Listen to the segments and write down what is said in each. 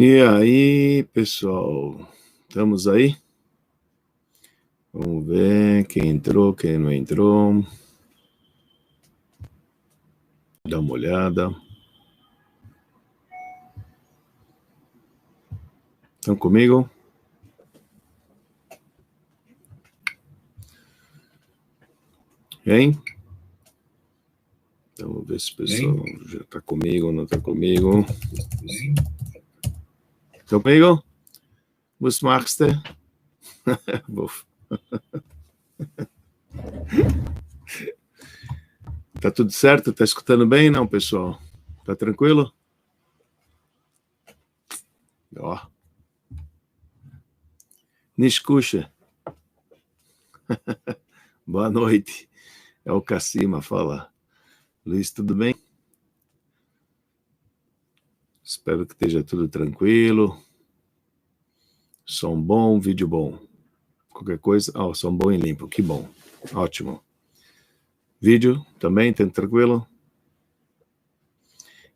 E aí, pessoal, estamos aí? Vamos ver quem entrou, quem não entrou. Dá uma olhada. Estão comigo? Hein? Vamos ver se o pessoal já está comigo ou não está comigo. Estão comigo? Was machst du? Tá tudo certo? Tá escutando bem, não, pessoal? Tá tranquilo? Ó. Niskusha. Boa noite. É o Cassima, fala. Luiz, tudo bem? Espero que esteja tudo tranquilo. Som bom, vídeo bom. Qualquer coisa. Som bom e limpo, que bom. Ótimo. Vídeo também, tá tranquilo?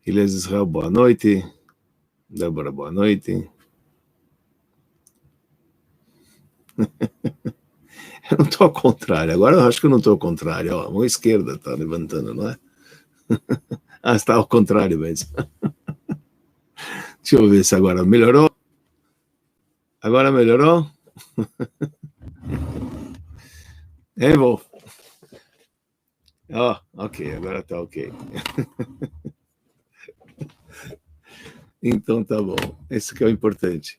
Ilhas Israel, boa noite. Débora, boa noite. Eu não estou ao contrário. Agora eu acho que eu não estou ao contrário. Ó, a mão esquerda está levantando, não é? Está ao contrário mesmo. Deixa eu ver se agora melhorou. Agora melhorou? Hein, Wolf? Ok, agora está ok. Então tá bom. Esse que é o importante.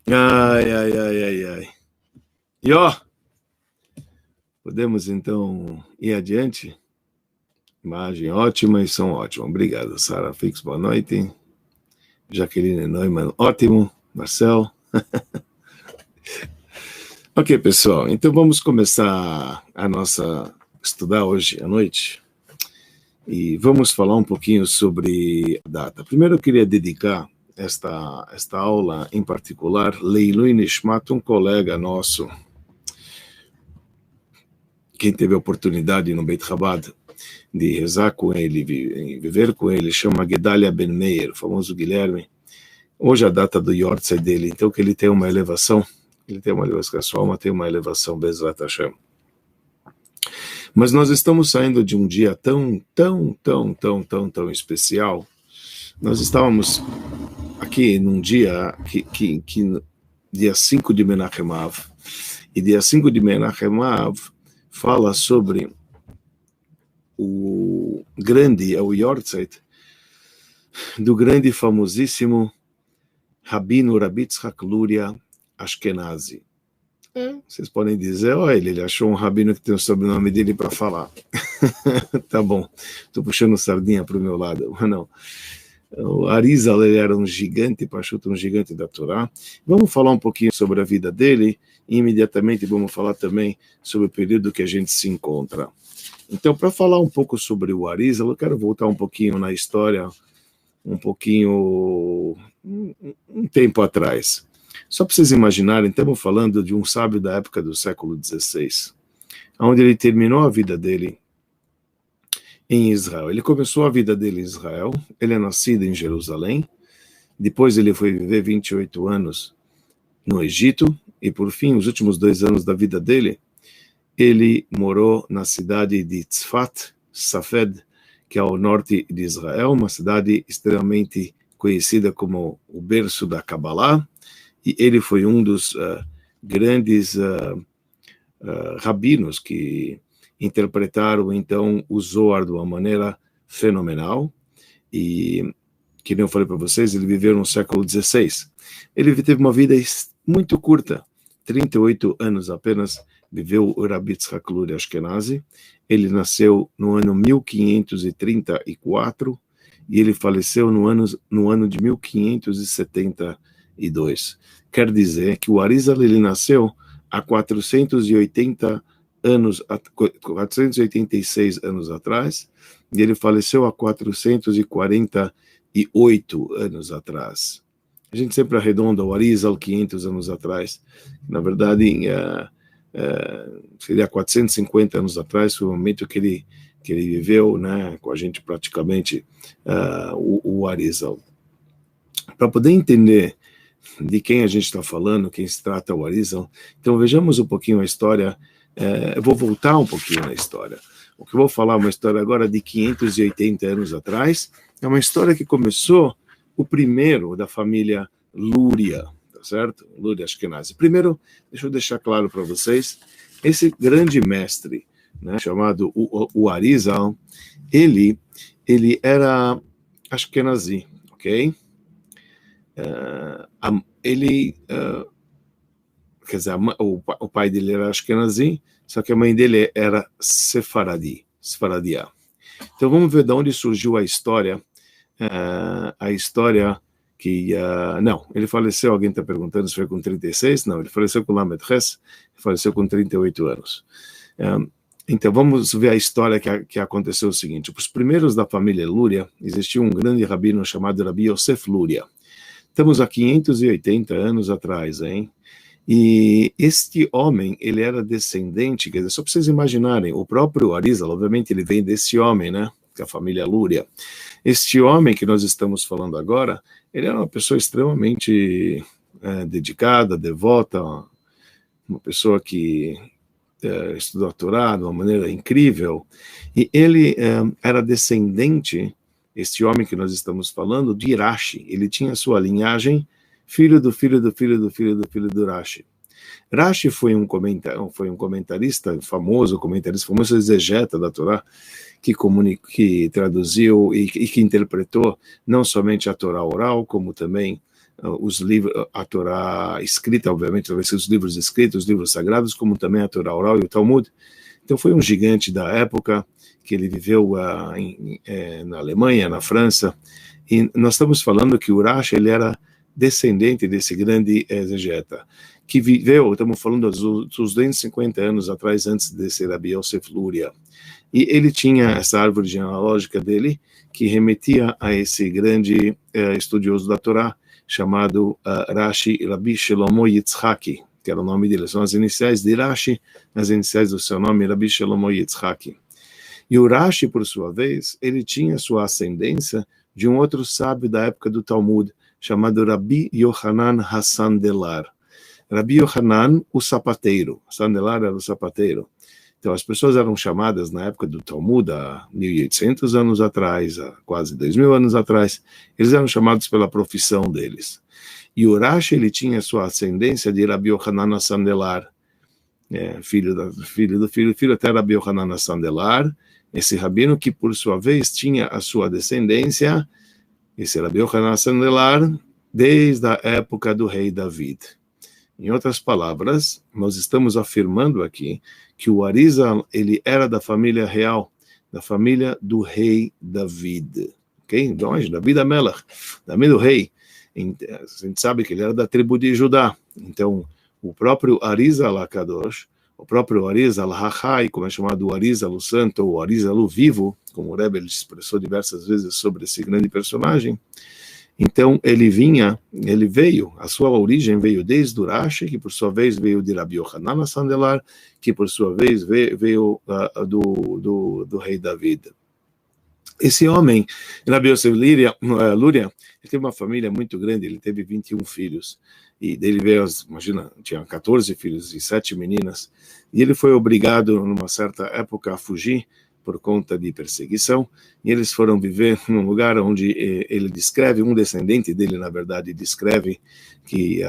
Ai. E podemos então ir adiante? Imagem ótima e som ótimo. Obrigado, Sara Fix, boa noite. Jaqueline Neumann, ótimo. Marcel. Ok, pessoal, então vamos começar a nossa estudar hoje à noite e vamos falar um pouquinho sobre a data. Primeiro eu queria dedicar esta aula em particular, Leilui Nishmat, um colega nosso, quem teve a oportunidade no Beit Chabad de rezar com ele, viver com ele, chama Gedalia Ben Meir, o famoso Guilherme. Hoje é a data do Yortzeit dele, então que ele tem uma elevação, a sua alma tem uma elevação, Bezrat Hashem. Mas nós estamos saindo de um dia tão especial. Nós estávamos aqui num dia que dia 5 de Menachem Av, e dia 5 de Menachem Av fala sobre o Yortzeit do grande e famosíssimo Rabino Rabbi Tzchak Luria Ashkenazi. Vocês podem dizer, ele achou um rabino que tem o sobrenome dele para falar. Tá bom, estou puxando sardinha para o meu lado, mas não. O Arizal, ele era um gigante, Pachuta, um gigante da Torá. Vamos falar um pouquinho sobre a vida dele e imediatamente vamos falar também sobre o período que a gente se encontra. Então, para falar um pouco sobre o Arizal, eu quero voltar um pouquinho na história, um tempo atrás. Só para vocês imaginarem, estamos falando de um sábio da época do século XVI, onde ele terminou a vida dele em Israel. Ele começou a vida dele em Israel, ele é nascido em Jerusalém, depois ele foi viver 28 anos no Egito, e por fim, os últimos 2 anos da vida dele, ele morou na cidade de Tzfat, Safed, que é ao norte de Israel, uma cidade extremamente conhecida como o berço da Kabbalah, e ele foi um dos grandes rabinos que interpretaram, então, o Zohar de uma maneira fenomenal, e, que nem eu falei para vocês, ele viveu no século XVI. Ele teve uma vida muito curta, 38 anos apenas, viveu o Rabbi Tzchak Luria Ashkenazi. Ele nasceu no ano 1534 e ele faleceu no ano de 1572. Quer dizer que o Arizal, ele nasceu há 486 anos atrás, e ele faleceu há 448 anos atrás. A gente sempre arredonda o Arizal 500 anos atrás. Na verdade, seria 450 anos atrás, foi o momento que ele que ele viveu, né, com a gente praticamente, o Arizal. Para poder entender de quem a gente está falando, quem se trata o Arizal, então vejamos um pouquinho a história. Eu vou voltar um pouquinho na história. O que eu vou falar é uma história agora de 580 anos atrás. É uma história que começou o primeiro da família Lúria, tá certo? Lúria Ashkenazi. Primeiro, deixa eu deixar claro para vocês, esse grande mestre, né, chamado o Arizal, ele era Ashkenazi, ok? Quer dizer, o pai dele era Ashkenazi, só que a mãe dele era Sefaradia. Então vamos ver de onde surgiu a história que... não, ele faleceu, alguém está perguntando se foi com 36? Não, ele faleceu com Lamed Ches, faleceu com 38 anos. Então vamos ver a história que aconteceu o seguinte. Para os primeiros da família Lúria, existia um grande rabino chamado Rabi Yosef Lúria. Estamos há 580 anos atrás, hein? E este homem, ele era descendente, quer dizer, só para vocês imaginarem, o próprio Arizal, obviamente ele vem desse homem, né, que é a família Lúria. Este homem que nós estamos falando agora, ele era uma pessoa extremamente dedicada, devota, uma pessoa que estudou a Torá de uma maneira incrível, e ele era descendente, este homem que nós estamos falando, de Rashi. Ele tinha sua linhagem, filho do Rashi. Rashi foi um comentarista famoso, exegeta da Torá, que traduziu e que interpretou não somente a Torá oral, como também os livros, a Torá escrita, obviamente, os livros escritos, os livros sagrados, como também a Torá oral e o Talmud. Então foi um gigante da época, que ele viveu na Alemanha, na França, e nós estamos falando que o Rashi, ele era descendente desse grande exegeta, que viveu, estamos falando dos 250 anos atrás, antes de ser Rabi Yosef Lúria. E ele tinha essa árvore genealógica dele, que remetia a esse grande estudioso da Torá, chamado Rashi Rabbi Shlomo Yitzhaki, que era o nome dele. São as iniciais de Rashi, as iniciais do seu nome, Rabbi Shlomo Yitzhaki. E o Rashi, por sua vez, ele tinha sua ascendência de um outro sábio da época do Talmud, chamado Rabbi Yohanan Hassan Delar. Rabbi Yohanan, o sapateiro. Hassan Delar era o sapateiro. Então, as pessoas eram chamadas, na época do Talmud, há 1.800 anos atrás, há quase 2.000 anos atrás, eles eram chamados pela profissão deles. E o Rashi, ele tinha sua ascendência de Rabbi Yohanan Hassan Delar, filho até Rabbi Yohanan Hassan Delar, esse rabino que, por sua vez, tinha a sua descendência, esse Rabbi Yohanan Hassan Delar, desde a época do rei David. Em outras palavras, nós estamos afirmando aqui que o Arizal, ele era da família real, da família do rei David. Ok? Então, David Amelach, David o rei. A gente sabe que ele era da tribo de Judá. Então, o próprio Arizal HaKadosh, o próprio Arizal HaChai, como é chamado o Arizal o Santo, ou o Arizal o Vivo, como o Rebbe expressou diversas vezes sobre esse grande personagem. Então, a sua origem veio desde o Rashi, que por sua vez veio de Rabbi Yohanan Hassan Delar, que por sua vez veio do rei David. Esse homem, Rabbi Yosef Lúria, ele teve uma família muito grande, ele teve 21 filhos, e dele veio, imagina, tinha 14 filhos e 7 meninas, e ele foi obrigado, numa certa época, a fugir por conta de perseguição, e eles foram viver num lugar onde ele descreve, um descendente dele, na verdade, descreve que,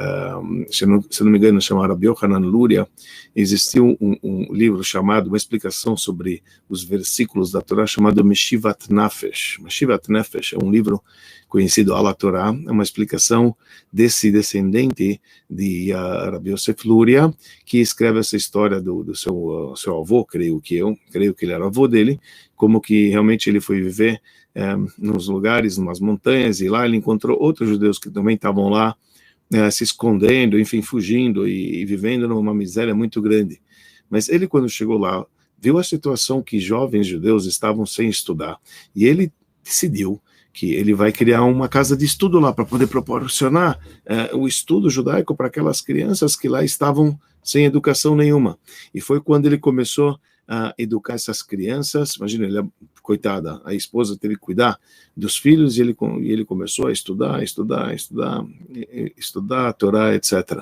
se não me engano, chamado Rabbi Yohanan Lúria, existiu um livro chamado, uma explicação sobre os versículos da Torá, chamado Meshivat Nefesh. Meshivat Nefesh é um livro conhecido ala Torá, é uma explicação desse descendente de Rabbi Yosef Lúria, que escreve essa história do seu avô, creio que ele era avô dele, como que realmente ele foi viver nos lugares, umas montanhas, e lá ele encontrou outros judeus que também estavam lá, se escondendo, enfim, fugindo e vivendo numa miséria muito grande. Mas ele, quando chegou lá, viu a situação que jovens judeus estavam sem estudar, e ele decidiu que ele vai criar uma casa de estudo lá para poder proporcionar o estudo judaico para aquelas crianças que lá estavam sem educação nenhuma. E foi quando ele começou educar essas crianças. Imagina, coitada, a esposa teve que cuidar dos filhos e ele começou a estudar a Torá, etc.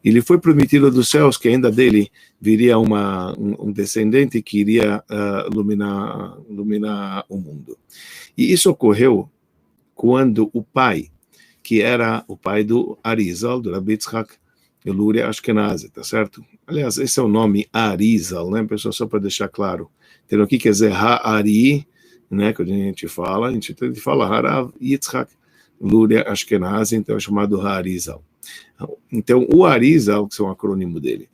Ele foi prometido dos céus que ainda dele viria um descendente que iria iluminar o mundo. E isso ocorreu quando o pai, que era o pai do Arizal, do Rabbi Yitzhak Luria Ashkenazi, tá certo? Aliás, esse é o nome Arizal, né, pessoal, só para deixar claro. Então, o que quer dizer Ha'ari, né, que a gente fala Harav Yitzhak Luria Ashkenazi, então é chamado Ha'arizal. Então, o Arizal, que é um acrônimo dele,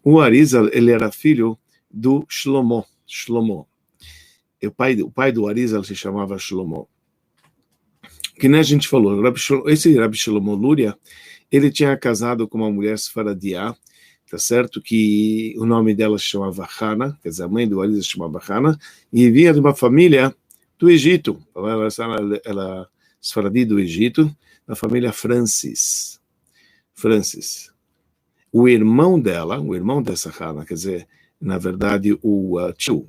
o Arizal, ele era filho do Shlomo. O pai do Arizal se chamava Shlomo. Que nem a gente falou, esse Rabbi Shlomo Luria, ele tinha casado com uma mulher sfaradiá, tá certo? Que o nome dela se chamava Hana, quer dizer, a mãe do Arizal se chamava Hana, e vinha de uma família do Egito. Ela sfaradi do Egito, da família Francis. O irmão dessa Hana, quer dizer, na verdade, o tio,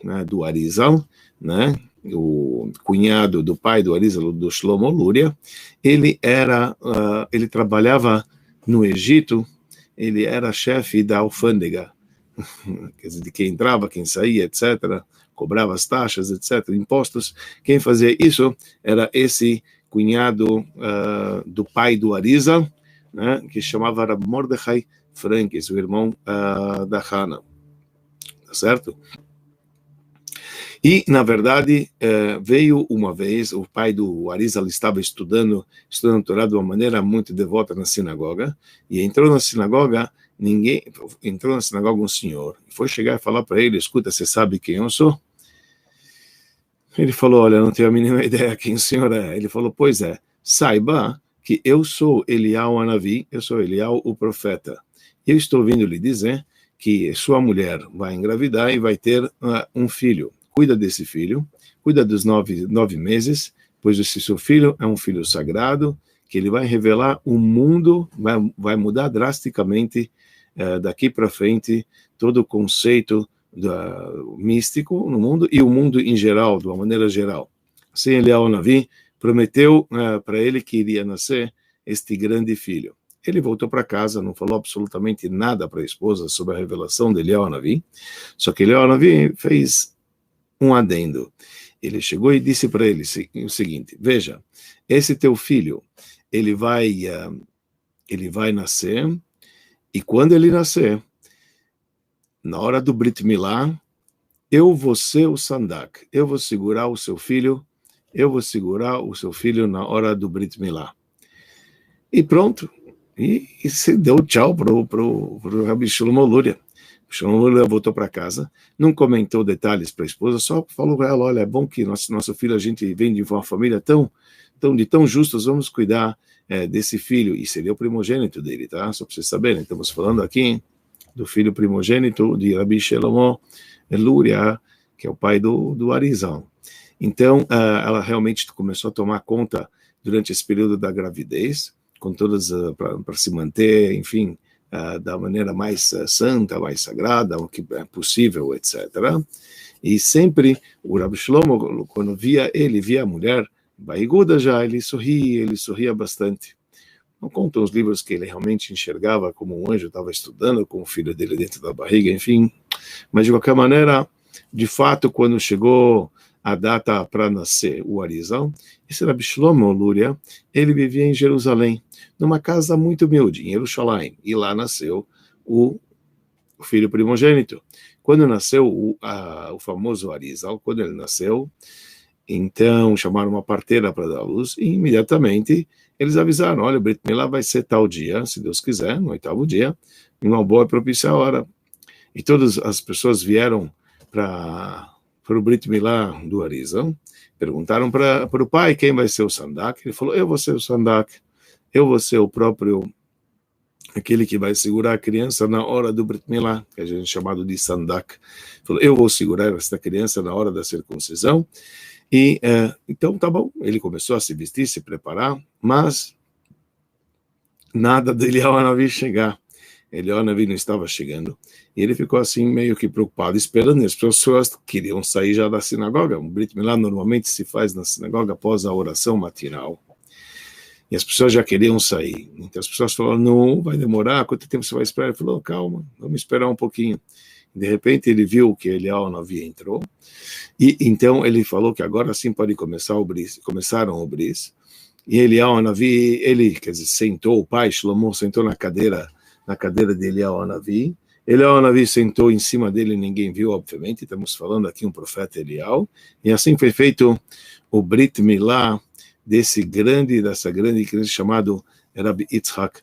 né, do Arizal, né, o cunhado do pai do Arizal, do Shlomo Luria, ele trabalhava no Egito, ele era chefe da alfândega, quer dizer, de quem entrava, quem saía, etc., cobrava as taxas, etc., impostos. Quem fazia isso era esse cunhado do pai do Arizal, né, que chamava Rab Mordechai Frankes, o irmão da Hana, tá certo? E, na verdade, veio uma vez, o pai do Arizal estava estudando Torá de uma maneira muito devota na sinagoga, e entrou na sinagoga um senhor, foi chegar e falar para ele, escuta, você sabe quem eu sou? Ele falou, olha, não tenho a mínima ideia quem o senhor é. Ele falou, pois é, saiba que eu sou Eliyahu Hanavi, eu sou Eliyahu o profeta. Eu estou vindo lhe dizer que sua mulher vai engravidar e vai ter um filho. Cuida desse filho, cuida dos 9 meses, pois esse seu filho é um filho sagrado, que ele vai revelar o mundo, vai mudar drasticamente daqui para frente todo o conceito místico no mundo e o mundo em geral, de uma maneira geral. Assim, Eliyahu Hanavi prometeu para ele que iria nascer este grande filho. Ele voltou para casa, não falou absolutamente nada para a esposa sobre a revelação de Eliyahu Hanavi, só que Eliyahu Hanavi fez um adendo. Ele chegou e disse para ele o seguinte, veja, esse teu filho, ele vai nascer, e quando ele nascer, na hora do Brit Milá, eu vou ser o Sandak, eu vou segurar o seu filho na hora do Brit Milá. E pronto, e se deu tchau pro Rabbi Shlomo Luria. Shlomo Luria voltou para casa, não comentou detalhes para a esposa, só falou para ela, olha, é bom que nosso filho, a gente vem de uma família tão justos, vamos cuidar desse filho, e seria o primogênito dele, tá? Só para vocês saberem, estamos falando aqui do filho primogênito de Rabbi Shlomo Luria, que é o pai do Arizal. Então, ela realmente começou a tomar conta durante esse período da gravidez, com todas, para se manter, enfim, da maneira mais santa, mais sagrada, o que é possível, etc. E sempre o Rabbi Shlomo, quando via a mulher barriguda já, ele sorria bastante. Não contam os livros que ele realmente enxergava como um anjo, estava estudando com o filho dele dentro da barriga, enfim. Mas, de qualquer maneira, de fato, quando chegou a data para nascer o Arizal, esse Rabbi Shlomo Luria, ele vivia em Jerusalém, numa casa muito humilde, em Jerusalém, e lá nasceu o filho primogênito. Quando nasceu o famoso Arizal, quando ele nasceu, então chamaram uma parteira para dar a luz, e imediatamente eles avisaram, olha, o Brit Milá vai ser tal dia, se Deus quiser, no 8º dia, uma boa e propícia hora. E todas as pessoas vieram para o Brit Milá do Arizal, perguntaram para o pai quem vai ser o Sandak. Ele falou, eu vou ser o Sandak, eu vou ser o próprio, aquele que vai segurar a criança na hora do Brit Milá, que a gente é chamado de Sandak. Ele falou, eu vou segurar essa criança na hora da circuncisão. E então tá bom, ele começou a se vestir, se preparar, mas nada dele ao Hanavi chegar. Eliyahu Hanavi não estava chegando. E ele ficou assim meio que preocupado, esperando. As pessoas queriam sair já da sinagoga. Um Brit Milá normalmente se faz na sinagoga após a oração matinal. E as pessoas já queriam sair. Então as pessoas falaram, não, vai demorar, quanto tempo você vai esperar? Ele falou, calma, vamos esperar um pouquinho. De repente ele viu que Eliyahu Hanavi entrou. E então ele falou que agora sim pode começar o bris. Começaram o bris. E Eliyahu Hanavi, ele, quer dizer, sentou, o pai, Shlomo, sentou na cadeira de Eliyahu Hanavi. Eliyahu Hanavi sentou em cima dele, ninguém viu, obviamente, estamos falando aqui um profeta Eliyahu. E assim foi feito o Brit Milá dessa grande criança chamado Rabbi Yitzhak,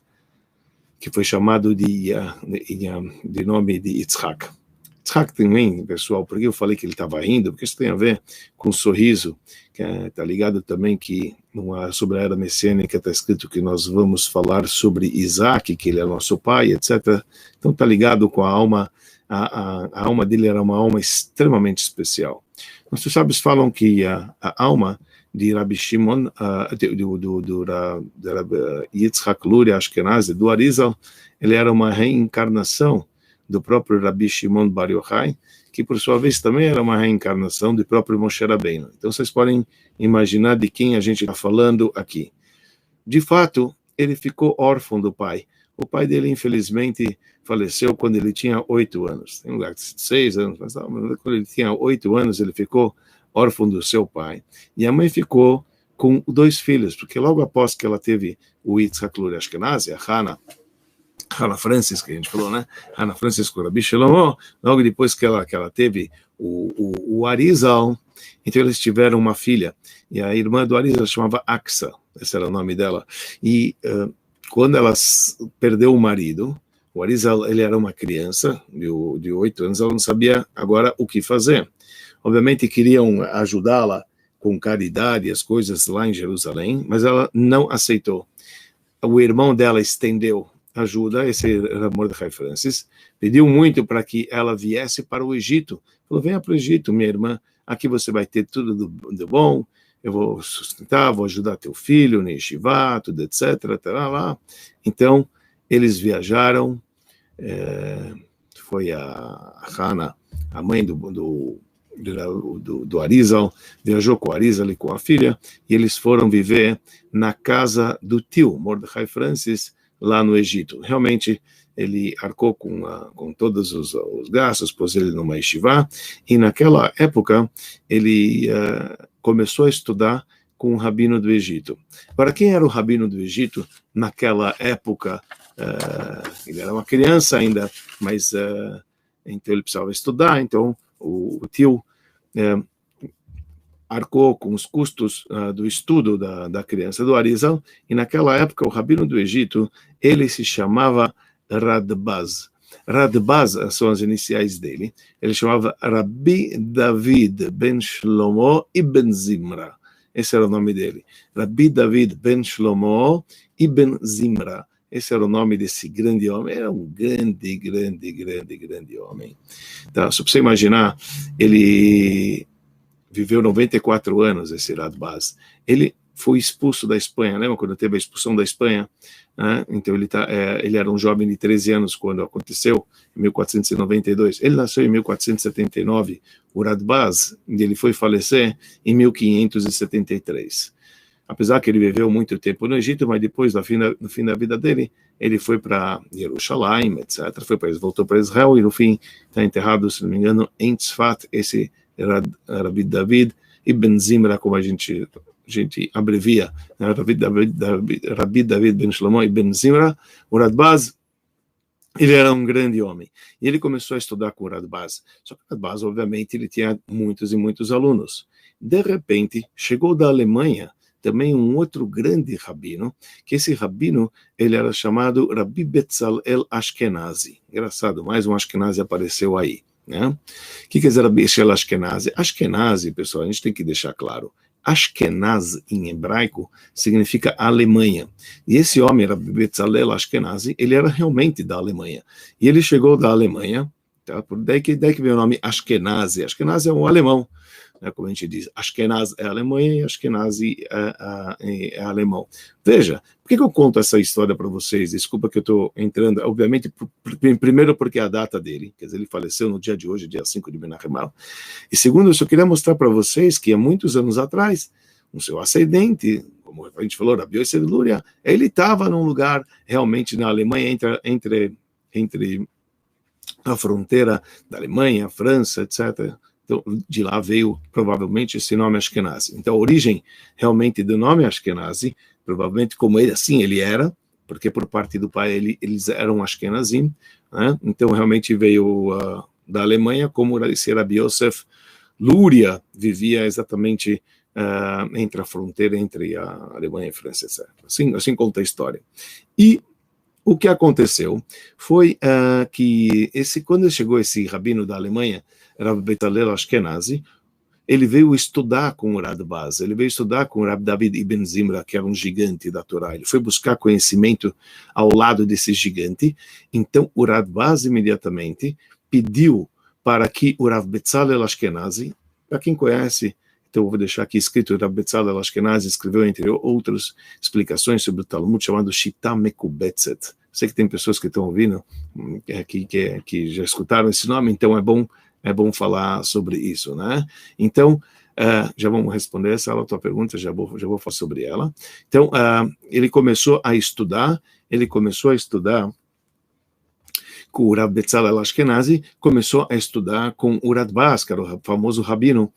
que foi chamado de nome de Yitzhak. Yitzhak também, pessoal, porque eu falei que ele estava rindo, porque isso tem a ver com o sorriso, que está ligado também que sobre a era messiânica está escrito que nós vamos falar sobre Isaac, que ele é nosso pai, etc. Então está ligado com a alma, a alma dele era uma alma extremamente especial. Nossos sábios falam que a alma de Rabbi Shimon, do Yitzhak Luria Ashkenazi, do Arizal, ele era uma reencarnação do próprio Rabbi Shimon Bar Yochai, que por sua vez também era uma reencarnação do próprio Moshe Rabbeinu. Então vocês podem imaginar de quem a gente está falando aqui. De fato, ele ficou órfão do pai. O pai dele, infelizmente, faleceu quando ele tinha 8 anos. Tem um lugar de 6 anos, mas quando ele tinha 8 anos, ele ficou órfão do seu pai. E a mãe ficou com 2 filhos, porque logo após que ela teve o Yitzhak Luria Ashkenazi, a Hannah Francis, que a gente falou, né? Hannah Francis com Rabbi Shlomo, logo depois que ela teve o Arizal, então eles tiveram uma filha, e a irmã do Arizal chamava Aksa, esse era o nome dela, e quando ela perdeu o marido, o Arizal, ele era uma criança de 8 anos, ela não sabia agora o que fazer. Obviamente queriam ajudá-la com caridade, as coisas lá em Jerusalém, mas ela não aceitou. O irmão dela estendeu ajuda, esse era Mordecai Francis, pediu muito para que ela viesse para o Egito. Falou, venha para o Egito, minha irmã, aqui você vai ter tudo de bom, eu vou sustentar, vou ajudar teu filho, no Yeshiva, tudo, etc. Lá. Então, eles viajaram, foi a Hannah, a mãe do Arizal, viajou com o Arizal e com a filha, e eles foram viver na casa do tio, Mordecai Francis, lá no Egito. Realmente, ele arcou com todos os gastos, pôs ele numa yeshiva, e naquela época, ele começou a estudar com o rabino do Egito. Para quem era o rabino do Egito, naquela época, ele era uma criança ainda, mas então ele precisava estudar, então o tio arcou com os custos do estudo da criança do Arizal, e naquela época o rabino do Egito, ele se chamava Radbaz. Radbaz são as iniciais dele. Ele chamava Rabbi David ben Shlomo ibn Zimra. Esse era o nome dele. Rabbi David ben Shlomo ibn Zimra. Esse era o nome desse grande homem. Era um grande homem. Então, só para você imaginar, ele viveu 94 anos, esse Radbaz. Ele foi expulso da Espanha, lembra quando teve a expulsão da Espanha? Então ele era um jovem de 13 anos quando aconteceu, em 1492. Ele nasceu em 1479, o Radbaz, ele foi falecer em 1573. Apesar que ele viveu muito tempo no Egito, mas depois, no fim da vida dele, ele foi para Jerusalém, etc. Voltou para Israel e no fim está enterrado, se não me engano, em Tzfat, esse Rabbi David ibn Zimra, como a gente abrevia, Rabbi David ben Shlomo ibn Zimra. O Radbaz, ele era um grande homem, e ele começou a estudar com o Radbaz, só que o Radbaz, obviamente, ele tinha muitos e muitos alunos. De repente, chegou da Alemanha também um outro grande rabino, que esse rabino, ele era chamado Rabbi Betzalel Ashkenazi. Engraçado, mais um Ashkenazi apareceu aí. Né? O que quer dizer Rabbi Betzalel Ashkenazi? Ashkenazi, pessoal, a gente tem que deixar claro. Ashkenaz, em hebraico, significa Alemanha. E esse homem, Rabbi Betzalel Ashkenazi, ele era realmente da Alemanha. E ele chegou da Alemanha, Tá? Daí que vem o nome Ashkenazi. Ashkenazi é um alemão, né? Como a gente diz, Ashkenaz é Alemanha e Ashkenazi é alemão. Veja, por que eu conto essa história para vocês? Desculpa que eu estou entrando, obviamente, primeiro porque é a data dele, quer dizer, ele faleceu no dia de hoje, dia 5 de Menachem. E segundo, eu só queria mostrar para vocês que há muitos anos atrás, o seu ascendente, como a gente falou, Rabi Yosef Luria, ele estava num lugar realmente na Alemanha, entre a fronteira da Alemanha, França, etc. Então, de lá veio provavelmente esse nome Ashkenazi. Então, a origem realmente do nome Ashkenazi, provavelmente como ele, assim ele era, porque por parte do pai eles eram Ashkenazim, né? Então realmente veio da Alemanha, como esse Rabi Yosef Luria vivia exatamente entre a fronteira entre a Alemanha e a França, etc. Assim conta a história. E o que aconteceu foi que quando chegou esse rabino da Alemanha, Rav Betzalel Ashkenazi, ele veio estudar com o Radbaz, ele veio estudar com o Rav David Ibn Zimra, que era um gigante da Torá. Ele foi buscar conhecimento ao lado desse gigante. Então o Radbaz imediatamente pediu para que o Rav Betzalel Ashkenazi, para quem conhece, então eu vou deixar aqui escrito, o Rav Betzalel Ashkenazi escreveu, entre outras explicações sobre o Talmud, chamado Shita Mekubetzet. Sei que tem pessoas que estão ouvindo, que já escutaram esse nome, então é bom falar sobre isso, né? Então, já vamos responder essa tua pergunta, já vou falar sobre ela. Então, ele começou a estudar com o Rav Betzalel Ashkenazi, começou a estudar com o Radbaz, que era o famoso rabino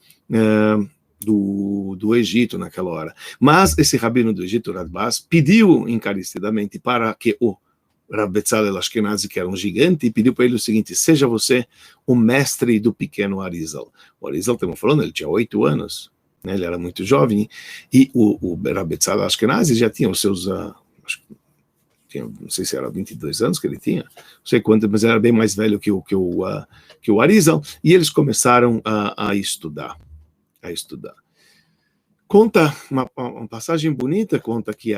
do Egito naquela hora. Mas esse rabino do Egito, Radbaz, pediu encarecidamente para que o Rav Betzalel Ashkenazi, que era um gigante, e pediu para ele o seguinte: seja você o mestre do pequeno Arizal. O Arizal, estamos falando, ele tinha 8 anos, né, ele era muito jovem, e o Rav Betzalel Ashkenazi já tinha os seus, não sei se era 22 anos que ele tinha, não sei quanto, mas era bem mais velho que o Arizal, e eles começaram a estudar. Conta uma passagem bonita, conta que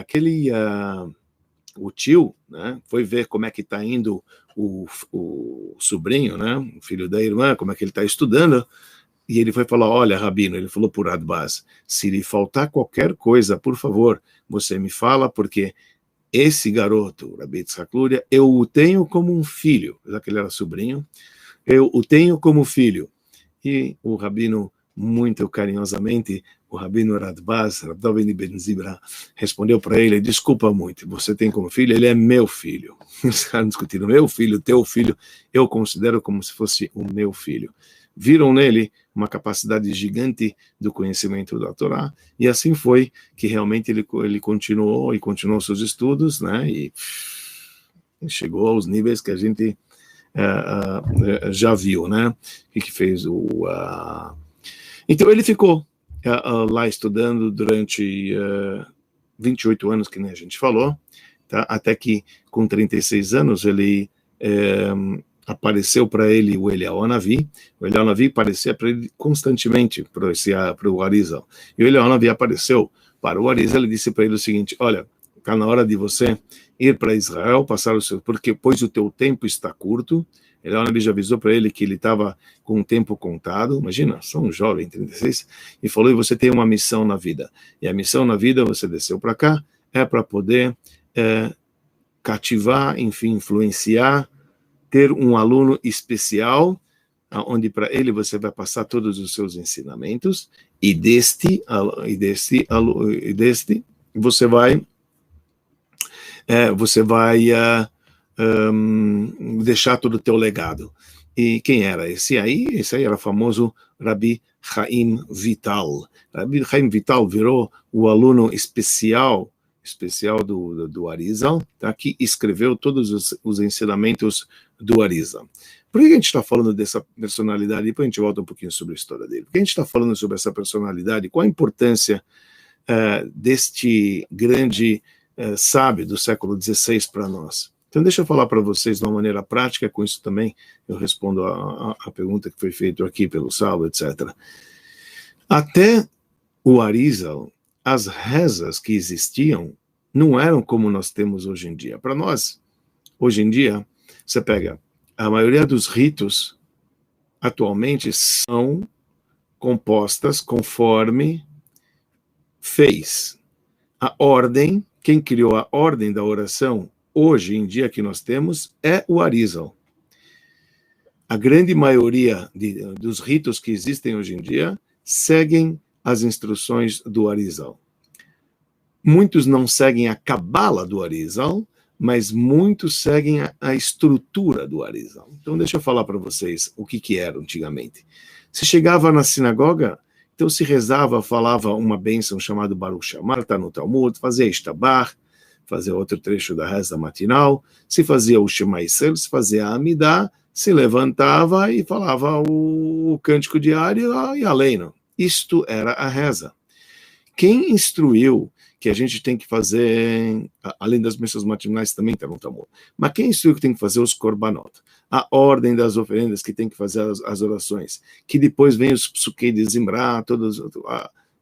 o tio, né, foi ver como é que está indo o sobrinho, né, o filho da irmã, como é que ele está estudando, e ele foi falar: olha, Rabino, ele falou por Radbaz, se lhe faltar qualquer coisa, por favor, você me fala, porque esse garoto, Rabi Yitzhak Luria, eu o tenho como um filho, já que ele era sobrinho, eu o tenho como filho. E o Rabino, muito carinhosamente, o Rabino Radbaz, Rav David Ibn Zimra, respondeu para ele: desculpa muito, você tem como filho, ele é meu filho. Os caras discutiram: meu filho, teu filho, eu considero como se fosse o meu filho. Viram nele uma capacidade gigante do conhecimento da Torá, e assim foi que realmente ele continuou seus estudos, né, e chegou aos níveis que a gente já viu, né, o que fez Então ele ficou lá estudando durante 28 anos, que nem a gente falou, tá? Até que com 36 anos ele apareceu para ele o Eliyahu Hanavi. O Eliyahu Hanavi aparecia para ele constantemente, para o Arizal. E o Eliyahu Hanavi apareceu para o Arizal e disse para ele o seguinte: olha, está na hora de você ir para Israel, passar pois o teu tempo está curto. Ele já avisou para ele que ele estava com o tempo contado. Imagina, só um jovem, 36, e falou: e você tem uma missão na vida. E a missão na vida, você desceu para cá, é para poder cativar, enfim, influenciar, ter um aluno especial, onde para ele você vai passar todos os seus ensinamentos, e deste você vai deixar todo o teu legado. E quem era esse aí? Esse aí era o famoso Rabi Chaim Vital. Rabi Chaim Vital virou o aluno especial do Arizal, tá? Que escreveu todos os ensinamentos do Arizal. Por que a gente está falando dessa personalidade? Depois a gente volta um pouquinho sobre a história dele. Por que a gente está falando sobre essa personalidade? Qual a importância deste grande sábio do século XVI para nós? Então deixa eu falar para vocês de uma maneira prática, com isso também eu respondo a pergunta que foi feita aqui pelo Saulo, etc. Até o Arizal, as rezas que existiam não eram como nós temos hoje em dia. Para nós, hoje em dia, você pega a maioria dos ritos atualmente são compostas conforme fez. A ordem, quem criou a ordem da oração, hoje em dia que nós temos, é o Arizal. A grande maioria dos ritos que existem hoje em dia seguem as instruções do Arizal. Muitos não seguem a cabala do Arizal, mas muitos seguem a estrutura do Arizal. Então, deixa eu falar para vocês o que era antigamente. Se chegava na sinagoga, então se rezava, falava uma bênção chamada Baruch Shamar, está no Talmud, fazia Ishtabach, fazia outro trecho da reza matinal, se fazia o Shema Yisrael, se fazia a Amidah, se levantava e falava o cântico diário e aleino. Isto era a reza. Quem instruiu que a gente tem que fazer, além das missas matinais também está no Talmud, mas quem instruiu que tem que fazer os korbanot, a ordem das oferendas que tem que fazer as orações, que depois vem os psuquei de Zimra, todos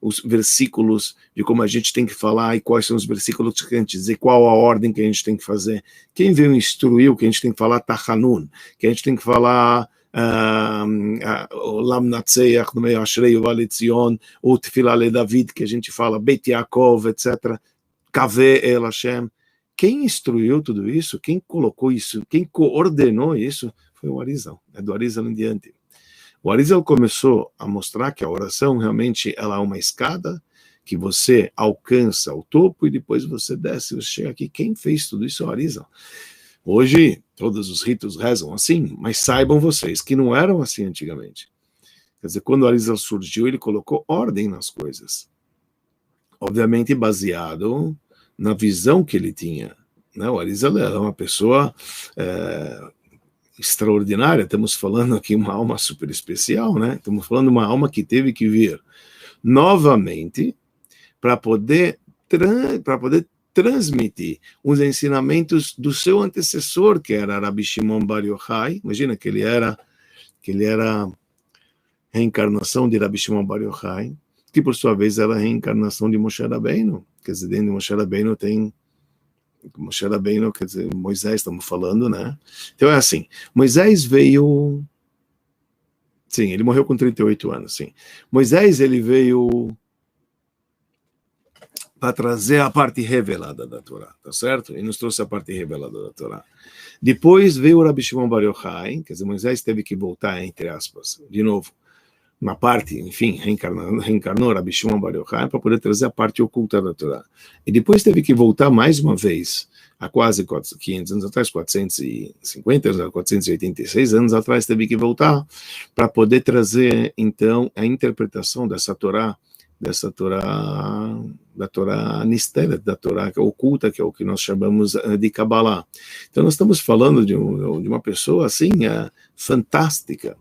os versículos de como a gente tem que falar e quais são os versículos que a gente dizer, qual a ordem que a gente tem que fazer. Quem veio instruir que a gente tem que falar Tachanun, que a gente tem que falar Olam Natseach, no meio Ashrei Uva Letzion, ou Tefillah le David, que a gente fala Bet Yaakov, etc. Kaveh El Hashem. Quem instruiu tudo isso, quem colocou isso, quem coordenou isso, foi o Arizal, do Arizal em diante. O Arizal começou a mostrar que a oração realmente ela é uma escada, que você alcança o topo e depois você desce, você chega aqui. Quem fez tudo isso é o Arizal. Hoje, todos os ritos rezam assim, mas saibam vocês que não eram assim antigamente. Quer dizer, quando o Arizal surgiu, ele colocou ordem nas coisas. Obviamente baseado na visão que ele tinha. Né? O Arizal era uma pessoa extraordinária, estamos falando aqui uma alma super especial, né? Estamos falando de uma alma que teve que vir novamente para poder transmitir os ensinamentos do seu antecessor, que era Rabbi Shimon Bar Yochai. Imagina que ele era reencarnação de Rabbi Shimon Bar Yochai, que por sua vez era a reencarnação de Moshe Rabbeinu. Quer dizer, dentro de Moshe Rabbeinu tem Moshe Rabbeinu, quer dizer, Moisés, estamos falando, né? Então é assim, Moisés veio... Sim, ele morreu com 38 anos, sim. Moisés, ele veio para trazer a parte revelada da Torá, tá certo? Ele nos trouxe a parte revelada da Torá. Depois veio o Rabbi Shimon Bar Yochai, quer dizer, Moisés teve que voltar, entre aspas, de novo, uma parte, enfim, reencarnou Rabbi Shimon Bar Yochai para poder trazer a parte oculta da Torá. E depois teve que voltar mais uma vez, há quase 500 anos atrás, 450, 486 anos atrás, teve que voltar para poder trazer, então, a interpretação dessa Torá, da Torá Nistera, da Torá oculta, que é o que nós chamamos de Kabbalah. Então, nós estamos falando de uma pessoa, assim, fantástica.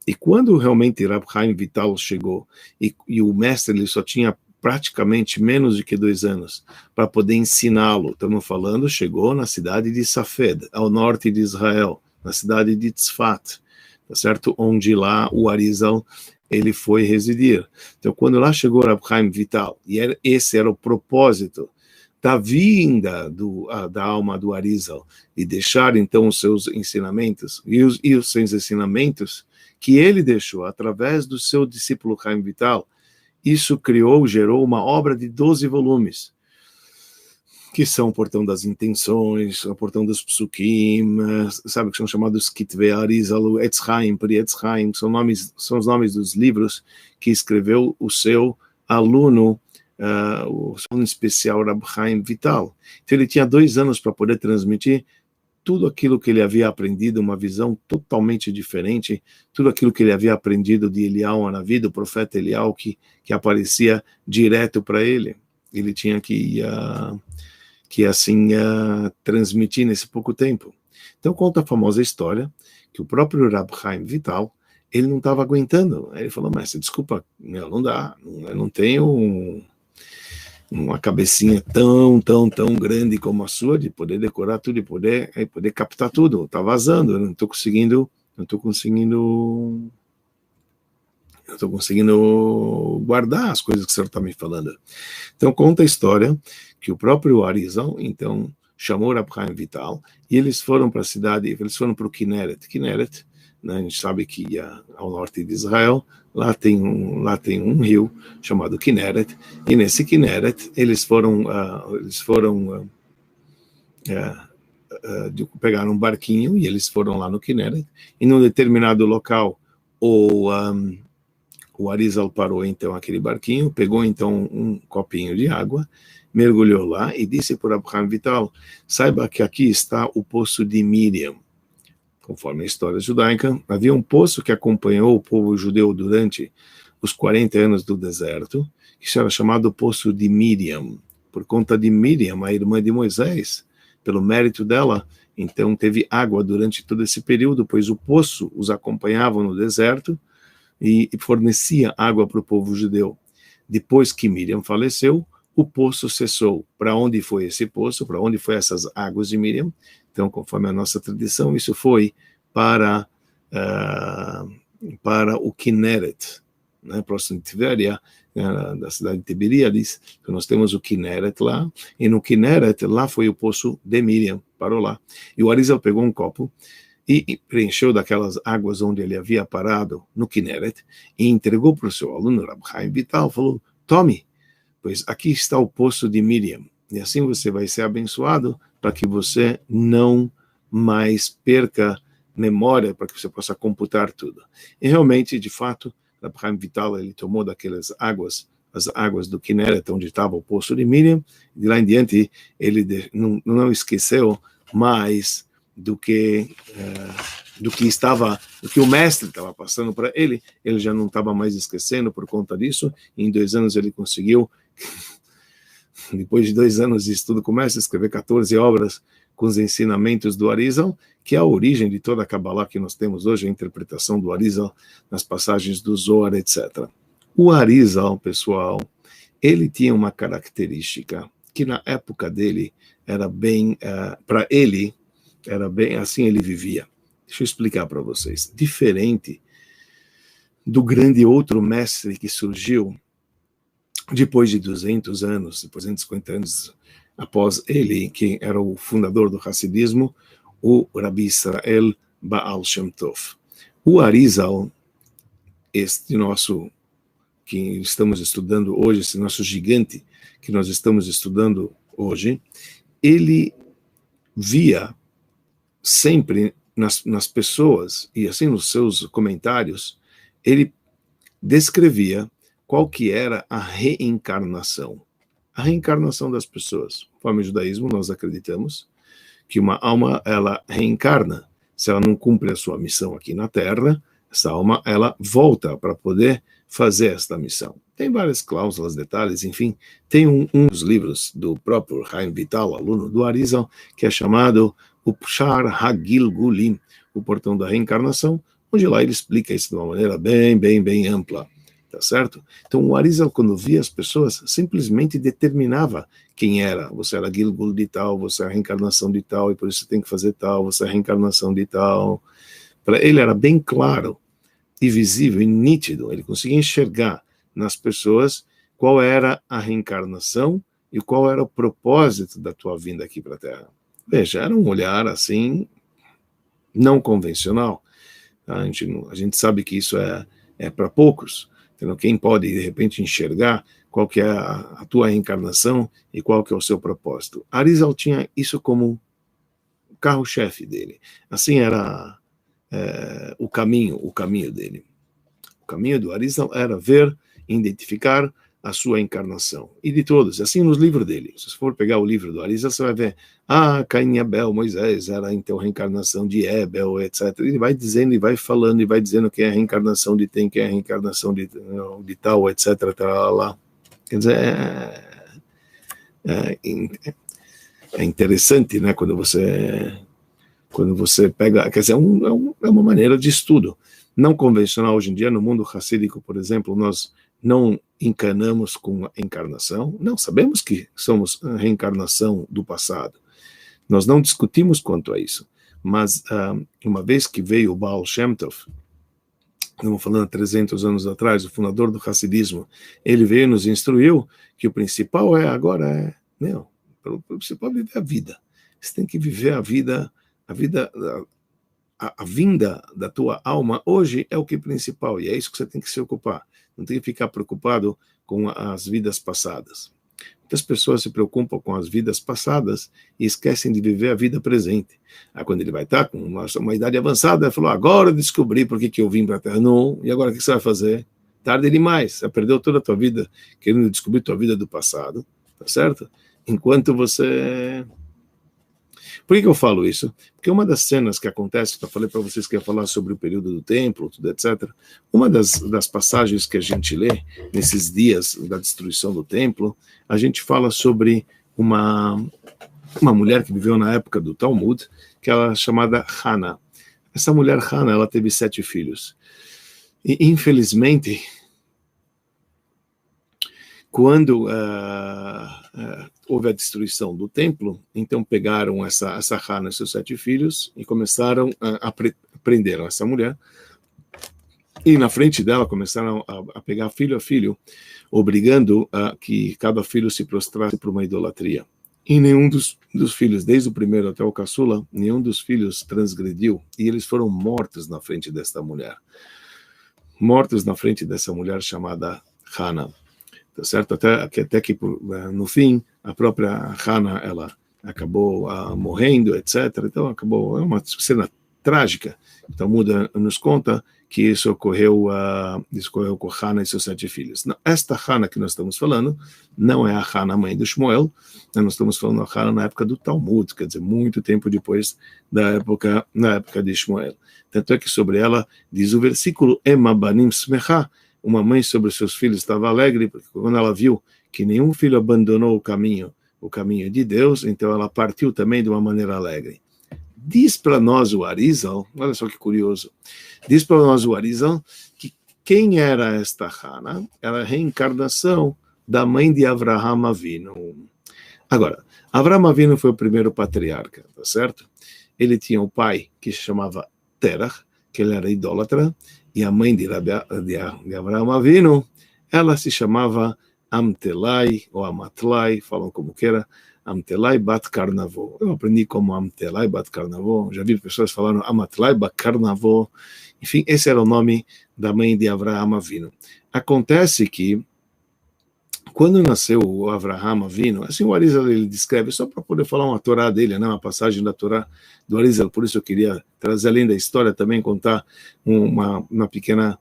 E quando realmente Rab Chaim Vital chegou, e o mestre ele só tinha praticamente menos de que 2 anos para poder ensiná-lo, estamos falando, chegou na cidade de Safed, ao norte de Israel, na cidade de Tzfat, tá certo? Onde lá o Arizal ele foi residir. Então, quando lá chegou Rab Chaim Vital, e esse era o propósito da vinda da alma do Arizal, e deixar então os seus ensinamentos, e os seus ensinamentos que ele deixou através do seu discípulo Chaim Vital, isso gerou uma obra de 12 volumes, que são o Portão das Intenções, o Portão dos Psukim, sabe, que são chamados Kitvei Arizal, Etz Chaim, Pri Etz Chaim, são os nomes dos livros que escreveu o seu aluno, o seu aluno especial, Rab Chaim Vital. Então ele tinha 2 anos para poder transmitir tudo aquilo que ele havia aprendido, uma visão totalmente diferente, tudo aquilo que ele havia aprendido de Eliyahu na vida, o profeta Eliyahu que aparecia direto para ele. Ele tinha que assim, transmitir nesse pouco tempo. Então conta a famosa história que o próprio Rab Chaim Vital, ele não estava aguentando. Ele falou, mas desculpa, não dá, eu não tenho uma cabecinha tão grande como a sua, de poder decorar tudo, de poder captar tudo. Tá vazando, eu não estou conseguindo guardar as coisas que o senhor está me falando. Então conta a história que o próprio Arizal, então, chamou Rab Chaim Vital, e eles foram para a cidade, eles foram para o Kinneret. Kinneret, né? A gente sabe que ao norte de Israel, lá tem um rio chamado Kinneret, e nesse Kinneret pegaram um barquinho e eles foram lá no Kinneret, e num determinado local o Arizal parou então aquele barquinho, pegou então um copinho de água, mergulhou lá e disse para Abraham Vital: saiba que aqui está o poço de Miriam. Conforme a história judaica, havia um poço que acompanhou o povo judeu durante os 40 anos do deserto, que era chamado Poço de Miriam, por conta de Miriam, a irmã de Moisés. Pelo mérito dela, então teve água durante todo esse período, pois o poço os acompanhava no deserto e fornecia água para o povo judeu. Depois que Miriam faleceu, o poço cessou. Para onde foi esse poço? Para onde foi essas águas de Miriam? Então, conforme a nossa tradição, isso foi para o Kinneret, né, próximo de Tiberia, da cidade de Tiberíades, que nós temos o Kinneret lá, e no Kinneret, lá foi o poço de Miriam, parou lá. E o Arizal pegou um copo e preencheu daquelas águas onde ele havia parado no Kinneret e entregou para o seu aluno, Rab Chaim Vital, falou: tome, pois aqui está o poço de Miriam, e assim você vai ser abençoado para que você não mais perca memória, para que você possa computar tudo. E realmente, de fato, Rab Chaim Vital, ele tomou daquelas águas, as águas do Kinneret, onde estava o poço de Miriam, e de lá em diante ele não esqueceu mais do que o mestre estava passando para ele já não estava mais esquecendo por conta disso, e em 2 anos ele conseguiu, depois de 2 anos de estudo, começa a escrever 14 obras com os ensinamentos do Arizal, que é a origem de toda a Kabbalah que nós temos hoje, a interpretação do Arizal nas passagens do Zohar, etc. O Arizal, pessoal, ele tinha uma característica que na época dele era bem, para ele, era bem assim ele vivia. Deixa eu explicar para vocês. Diferente do grande outro mestre que surgiu depois de 200 anos, depois de 250 anos após ele, que era o fundador do Hassidismo, o Rabi Israel Baal Shem Tov. O Arizal, este nosso que estamos estudando hoje, esse nosso gigante que nós estamos estudando hoje, ele via sempre nas pessoas, e assim nos seus comentários, ele descrevia qual que era a reencarnação. A reencarnação das pessoas. Conforme o judaísmo, nós acreditamos que uma alma, ela reencarna. Se ela não cumpre a sua missão aqui na Terra, essa alma, ela volta para poder fazer esta missão. Tem várias cláusulas, detalhes, enfim. Tem um dos livros do próprio Chaim Vital, aluno do Arizal, que é chamado o Pshar HaGilgulim, o portão da reencarnação, onde lá ele explica isso de uma maneira bem ampla, tá certo? Então o Arizal, quando via as pessoas, simplesmente determinava quem era. Você era Gilgul de tal, você é a reencarnação de tal, e por isso você tem que fazer tal, você é a reencarnação de tal. Para ele era bem claro e visível e nítido, ele conseguia enxergar nas pessoas qual era a reencarnação e qual era o propósito da tua vinda aqui para a Terra. Veja, era um olhar assim, não convencional. A gente sabe que isso é para poucos. Então, quem pode, de repente, enxergar qual que é a tua reencarnação e qual que é o seu propósito. Arizal tinha isso como o carro-chefe dele. Assim era o caminho dele. O caminho do Arizal era ver, identificar a sua encarnação. E de todos, assim nos livros dele. Se você for pegar o livro do Arizal, você vai ver, Caim e Abel, Moisés, era então a reencarnação de Abel, etc. Ele vai dizendo, e vai falando, e vai dizendo que é a reencarnação de tem, que é a reencarnação de tal, etc. Lá. Quer dizer, é interessante, né, quando você pega, quer dizer, é uma maneira de estudo. Não convencional hoje em dia, no mundo racídico, por exemplo, nós não encanamos com a encarnação, não, sabemos que somos a reencarnação do passado, nós não discutimos quanto a isso, mas uma vez que veio o Baal Shem Tov, estamos falando 300 anos atrás, o fundador do Hassidismo, ele veio e nos instruiu que o principal o principal é viver a vida, você tem que viver a vida a vinda da tua alma hoje é o que é principal, e é isso que você tem que se ocupar. Não tem que ficar preocupado com as vidas passadas. Muitas pessoas se preocupam com as vidas passadas e esquecem de viver a vida presente. Quando ele vai estar com uma idade avançada, ele falou, agora eu descobri por que eu vim para a Terra. Não, e agora o que você vai fazer? Tarde demais, você perdeu toda a tua vida querendo descobrir a tua vida do passado, tá certo? Enquanto você... Por que eu falo isso? Porque uma das cenas que acontece, eu falei para vocês que ia falar sobre o período do templo, tudo, etc. Uma das passagens que a gente lê nesses dias da destruição do templo, a gente fala sobre uma mulher que viveu na época do Talmud, que ela é chamada Hannah. Essa mulher Hannah, ela teve 7 filhos. E, infelizmente, quando houve a destruição do templo, então pegaram essa Hannah e seus 7 filhos e começaram prenderam essa mulher, e na frente dela começaram a pegar filho a filho, obrigando a que cada filho se prostrasse por uma idolatria. E nenhum dos filhos, desde o primeiro até o caçula, nenhum dos filhos transgrediu, e eles foram mortos na frente desta mulher. Mortos na frente dessa mulher chamada Hannah. Tá certo? Até que no fim, a própria Hannah, ela acabou morrendo, etc. Então, é uma cena trágica. Então, Talmud nos conta que isso ocorreu com Hannah e seus 7 filhos. Não, esta Hannah que nós estamos falando não é a Hannah, mãe do Shmuel, nós estamos falando da Hannah na época do Talmud, quer dizer, muito tempo depois na época de Shmuel. Tanto é que sobre ela diz o versículo Ema banim smecha, uma mãe sobre os seus filhos estava alegre, porque quando ela viu que nenhum filho abandonou o caminho de Deus, então ela partiu também de uma maneira alegre. Diz para nós o Arizal, olha só que curioso, diz para nós o Arizal que quem era esta Hannah? Era a reencarnação da mãe de Avraham Avinu. Agora, Avraham Avinu foi o primeiro patriarca, tá certo? Ele tinha um pai que se chamava Terach, que ele era idólatra, e a mãe de Avraham Avinu, ela se chamava Amtelai, ou Amatlai, falam como queira, Amtelai Bat Karnavô. Eu aprendi como Amtelai Bat Karnavô, já vi pessoas falando Amatlai Bat Karnavô. Enfim, esse era o nome da mãe de Avraham Avinu. Acontece que, quando nasceu o Avraham Avinu, assim o Arizal ele descreve, só para poder falar uma Torá dele, né, uma passagem da Torá do Arizal, por isso eu queria trazer além da história também, contar uma pequena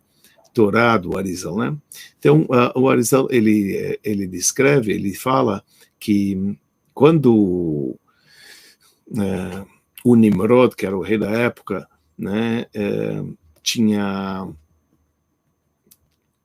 Torá do Arizal, né? Então, o Arizal, ele descreve, ele fala que quando o Nimrod, que era o rei da época, né,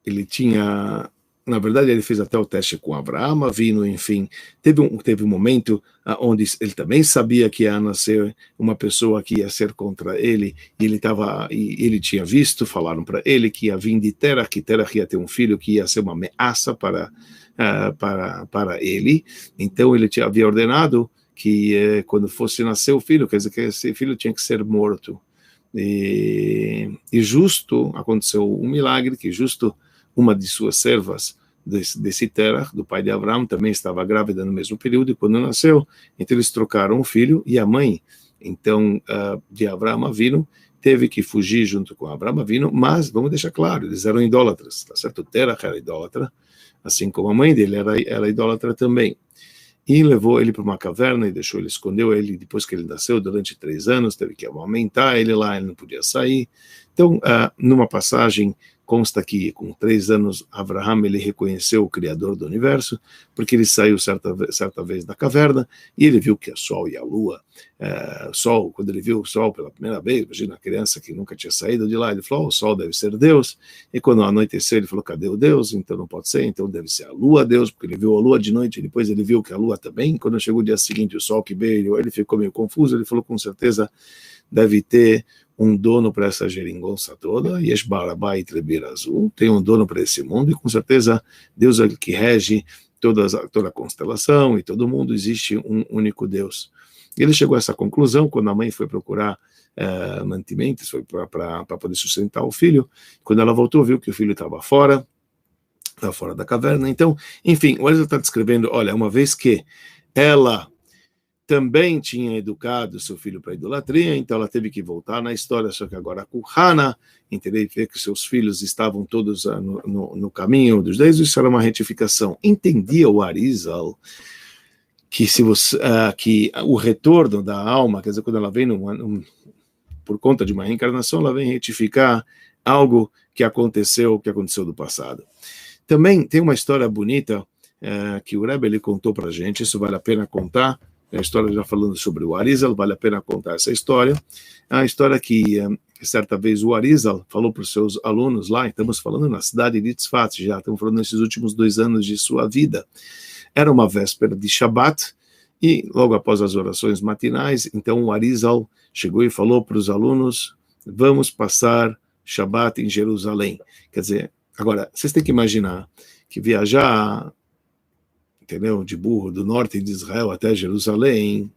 ele tinha, na verdade, ele fez até o teste com Avraham Avinu, enfim, teve um momento onde ele também sabia que ia nascer uma pessoa que ia ser contra ele, e ele tinha visto, falaram para ele que ia vir de Terach, que Terach ia ter um filho que ia ser uma ameaça para ele. Então ele havia ordenado que quando fosse nascer o filho, quer dizer que esse filho tinha que ser morto. E justo aconteceu um milagre, que justo uma de suas servas desse Terach, do pai de Avraham, também estava grávida no mesmo período, e quando nasceu, então eles trocaram o filho, e a mãe, então, de Avraham Avinu, teve que fugir junto com Avraham Avinu, mas, vamos deixar claro, eles eram idólatras, tá certo? O Terach era idólatra, assim como a mãe dele era idólatra também. E levou ele para uma caverna e escondeu ele depois que ele nasceu durante 3 anos, teve que amamentar ele lá, ele não podia sair. Então, numa passagem, consta que com 3 anos, Avraham ele reconheceu o Criador do Universo, porque ele saiu certa vez da caverna, e ele viu que o Sol e a Lua, quando ele viu o Sol pela primeira vez, imagina a criança que nunca tinha saído de lá, ele falou, o Sol deve ser Deus, e quando anoiteceu, ele falou, cadê o Deus? Então não pode ser, então deve ser a Lua Deus, porque ele viu a Lua de noite, e depois ele viu que a Lua também, quando chegou o dia seguinte, o Sol que veio, ele ficou meio confuso, ele falou, com certeza deve ter um dono para essa geringonça toda, Yesh Barabai Trebir Azul, tem um dono para esse mundo, e com certeza Deus é o que rege toda a constelação, e todo mundo, existe um único Deus. E ele chegou a essa conclusão quando a mãe foi procurar mantimentos, foi para poder sustentar o filho. Quando ela voltou, viu que o filho estava fora da caverna. Então, enfim, o Arizal está descrevendo, olha, uma vez que ela também tinha educado seu filho para a idolatria, então ela teve que voltar na história, só que agora com Hana, entendeu? Ver que seus filhos estavam todos no caminho dos deuses, isso era uma retificação. Entendia o Arizal que, se você, que o retorno da alma, quer dizer, quando ela vem por conta de uma reencarnação, ela vem retificar algo que aconteceu do passado. Também tem uma história bonita que o Rebbe ele contou para a gente, isso vale a pena contar, a história já falando sobre o Arizal, vale a pena contar essa história. É uma história que certa vez o Arizal falou para os seus alunos lá, estamos falando na cidade de Tzfat, já estamos falando nesses últimos 2 anos de sua vida. Era uma véspera de Shabat, e logo após as orações matinais, então o Arizal chegou e falou para os alunos, vamos passar Shabat em Jerusalém. Quer dizer, agora, vocês têm que imaginar que viajar, entendeu, de burro do norte de Israel até Jerusalém,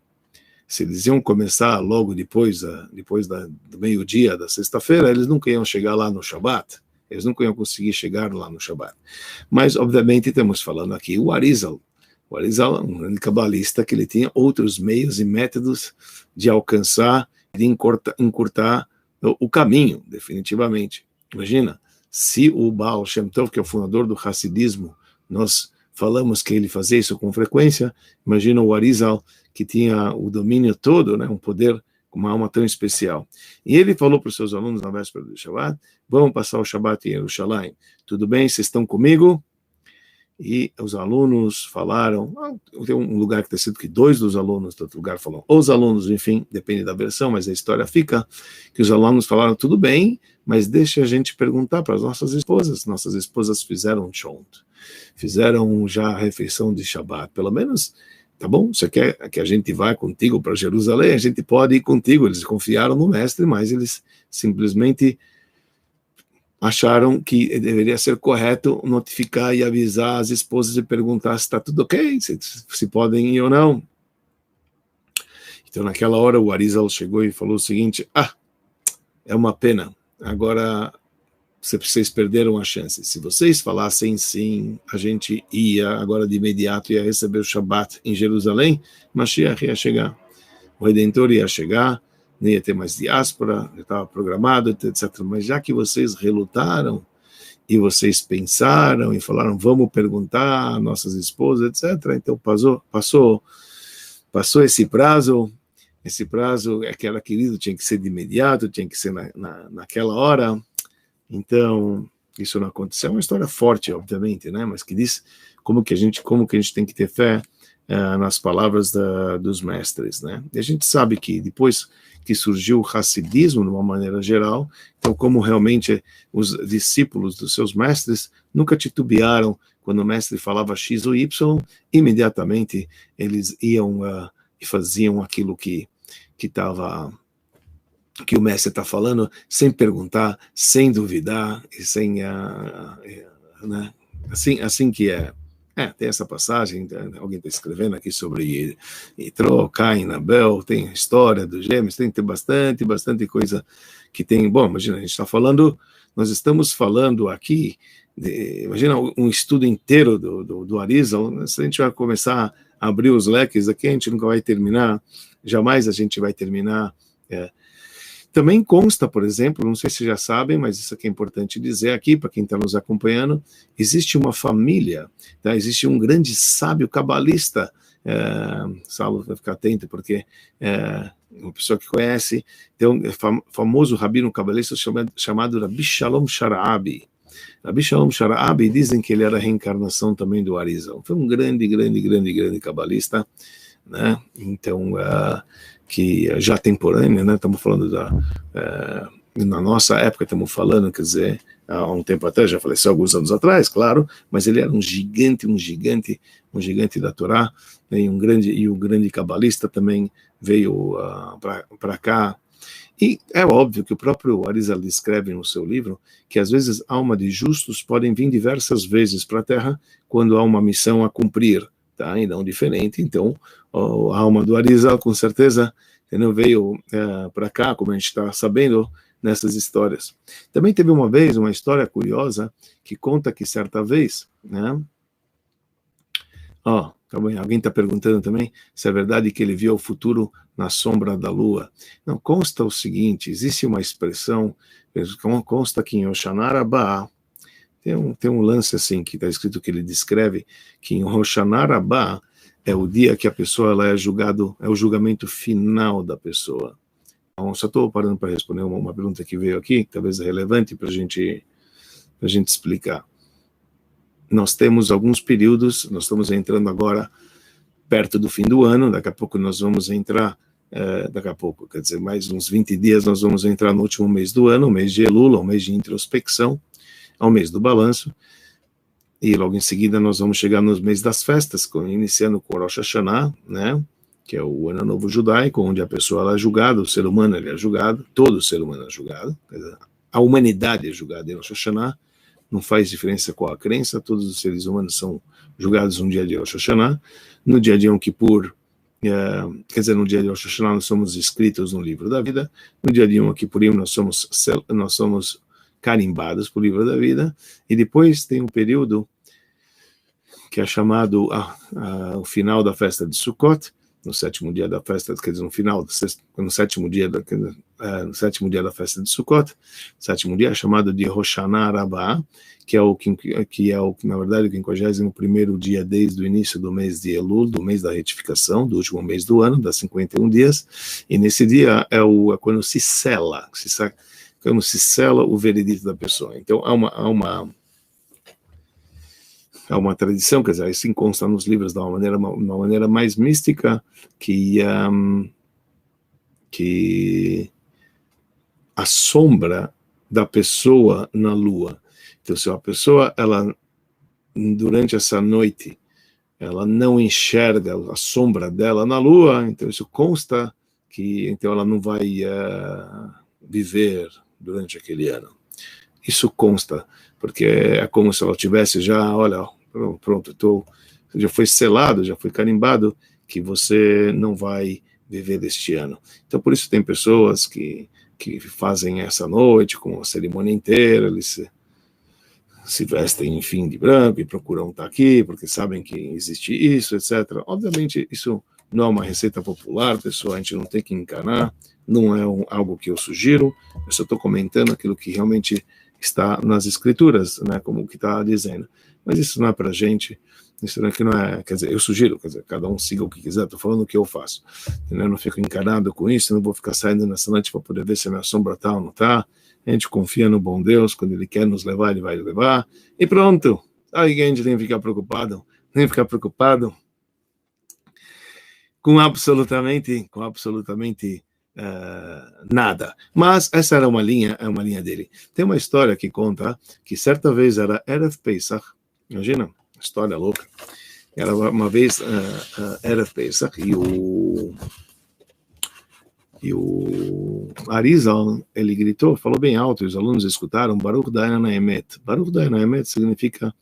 se eles iam começar logo depois do meio-dia da sexta-feira, eles nunca iam chegar lá no Shabat, eles nunca iam conseguir chegar lá no Shabat. Mas, obviamente, estamos falando aqui o Arizal um grande cabalista que ele tinha outros meios e métodos de alcançar, de encurtar o caminho, definitivamente. Imagina, se o Baal Shem Tov, que é o fundador do Hassidismo, nós falamos que ele fazia isso com frequência, imagina o Arizal, que tinha o domínio todo, né, um poder com uma alma tão especial. E ele falou para os seus alunos na véspera do Shabbat, vamos passar o Shabbat em Jerusalém. Tudo bem, vocês estão comigo? E os alunos falaram, tem um lugar que está escrito que 2 dos alunos, outro lugar falam, os alunos, enfim, depende da versão, mas a história fica, que os alunos falaram, tudo bem, mas deixa a gente perguntar para as nossas esposas fizeram shont, fizeram já a refeição de Shabbat, pelo menos, tá bom, você quer que a gente vá contigo para Jerusalém, a gente pode ir contigo, eles confiaram no mestre, mas eles simplesmente acharam que deveria ser correto notificar e avisar as esposas e perguntar se está tudo ok, se podem ir ou não. Então, naquela hora, o Arizal chegou e falou o seguinte, é uma pena, agora vocês perderam a chance. Se vocês falassem sim, a gente ia, agora de imediato, ia receber o Shabbat em Jerusalém, Mashiach ia chegar, o Redentor ia chegar, não ia ter mais diáspora, já estava programado, etc. Mas já que vocês relutaram, e vocês pensaram, e falaram, vamos perguntar às nossas esposas, etc. Então passou esse prazo que era querido, tinha que ser de imediato, tinha que ser naquela hora. Então, isso não aconteceu. É uma história forte, obviamente, né? Mas que diz como que a gente tem que ter fé nas palavras dos mestres, né? E a gente sabe que depois que surgiu o Hassidismo, de uma maneira geral, então como realmente os discípulos dos seus mestres nunca titubearam quando o mestre falava X ou Y, imediatamente eles iam e faziam aquilo que o mestre está falando, sem perguntar, sem duvidar, e sem, né? assim que é. Tem essa passagem, alguém está escrevendo aqui sobre Yitro, Caim, Abel, tem a história dos gêmeos, tem bastante coisa que tem. Bom, imagina, nós estamos falando aqui, imagina um estudo inteiro do Arizal, se a gente vai começar a abrir os leques aqui, a gente nunca vai terminar, jamais a gente vai terminar. Também consta, por exemplo, não sei se já sabem, mas isso aqui é importante dizer aqui, para quem está nos acompanhando, existe uma família, tá? Existe um grande sábio cabalista, Saulo vai ficar atento, porque uma pessoa que conhece, tem um famoso rabino cabalista chamado Rabbi Shalom Sharabi. Rabbi Shalom Sharabi, dizem que ele era a reencarnação também do Arizal. Foi um grande cabalista, né? Então, que já temporânea, né? Estamos falando na nossa época, estamos falando, quer dizer, há um tempo atrás, já faleceu alguns anos atrás, claro, mas ele era um gigante da Torá, né? E um grande cabalista também veio para cá. E é óbvio que o próprio Arizal escreve no seu livro que às vezes a alma de justos podem vir diversas vezes para a Terra quando há uma missão a cumprir, tá? E não diferente. Então, a alma do Arizal, com certeza, entendeu? Veio para cá, como a gente está sabendo, nessas histórias. Também teve uma vez uma história curiosa que conta que certa vez, né? Tá bem? Alguém está perguntando também se é verdade que ele viu o futuro na sombra da lua. Não, consta o seguinte, existe uma expressão, consta que em Hoshana Rabbah, tem um lance assim, que está escrito que ele descreve, que em Hoshana Rabbah é o dia que a pessoa ela é julgado, é o julgamento final da pessoa. Então, só estou parando para responder uma pergunta que veio aqui, que talvez é relevante para a gente explicar. Nós temos alguns períodos, nós estamos entrando agora perto do fim do ano, daqui a pouco nós vamos entrar, daqui a pouco, quer dizer, mais uns 20 dias nós vamos entrar no último mês do ano, o mês de Elul, o mês de introspecção, ao mês do balanço, e logo em seguida nós vamos chegar nos meses das festas, iniciando com Rosh Hashanah, né, que é o Ano Novo Judaico, onde a pessoa ela é julgada, o ser humano ele é julgado, todo ser humano é julgado, quer dizer, a humanidade é julgada em Rosh Hashanah, não faz diferença qual a crença, todos os seres humanos são julgados no dia de Rosh Hashanah, no dia de Yom Kippur, quer dizer, no dia de Rosh Hashanah nós somos escritos no livro da vida, no dia de Yom Kippurim nós somos carimbados para o livro da vida, e depois tem um período que é chamado o final da festa de Sukkot, no sétimo dia da festa, quer dizer, no sétimo dia da festa de Sukkot, sétimo dia é chamado de Hoshana Rabbah, que é o na verdade, o 51º dia desde o início do mês de Elul, do mês da retificação, do último mês do ano, das 51 dias, e nesse dia é quando se sela o veredito da pessoa. Então, há uma tradição, quer dizer, isso consta nos livros de uma maneira mais mística, que a sombra da pessoa na lua. Então, se a pessoa, ela, durante essa noite, ela não enxerga a sombra dela na lua, então isso consta que então ela não vai viver durante aquele ano. Isso consta, porque é como se ela tivesse já, olha, pronto, já foi selado, já foi carimbado, que você não vai viver deste ano. Então, por isso tem pessoas que fazem essa noite com a cerimônia inteira, eles se vestem, enfim, de branco e procuram estar aqui, porque sabem que existe isso, etc. Obviamente, isso não é uma receita popular, pessoal, a gente não tem que enganar, não é algo que eu sugiro, eu só estou comentando aquilo que realmente está nas escrituras, né, como o que está dizendo. Mas isso não é para a gente, isso aqui não é, quer dizer, eu sugiro, quer dizer, cada um siga o que quiser, estou falando o que eu faço. Eu não fico encanado com isso, não vou ficar saindo nessa noite para poder ver se a minha sombra está ou não está. A gente confia no bom Deus, quando Ele quer nos levar, Ele vai levar, e pronto. Aí a gente nem ficar preocupado com absolutamente nada. Mas essa era uma linha dele. Tem uma história que conta que certa vez era Erev Pesach, imagina, história louca. Era uma vez Erev Pesach e o Arizal, ele gritou, falou bem alto, e os alunos escutaram, Baruch Dayan Haemet. Baruch Dayan Haemet significa,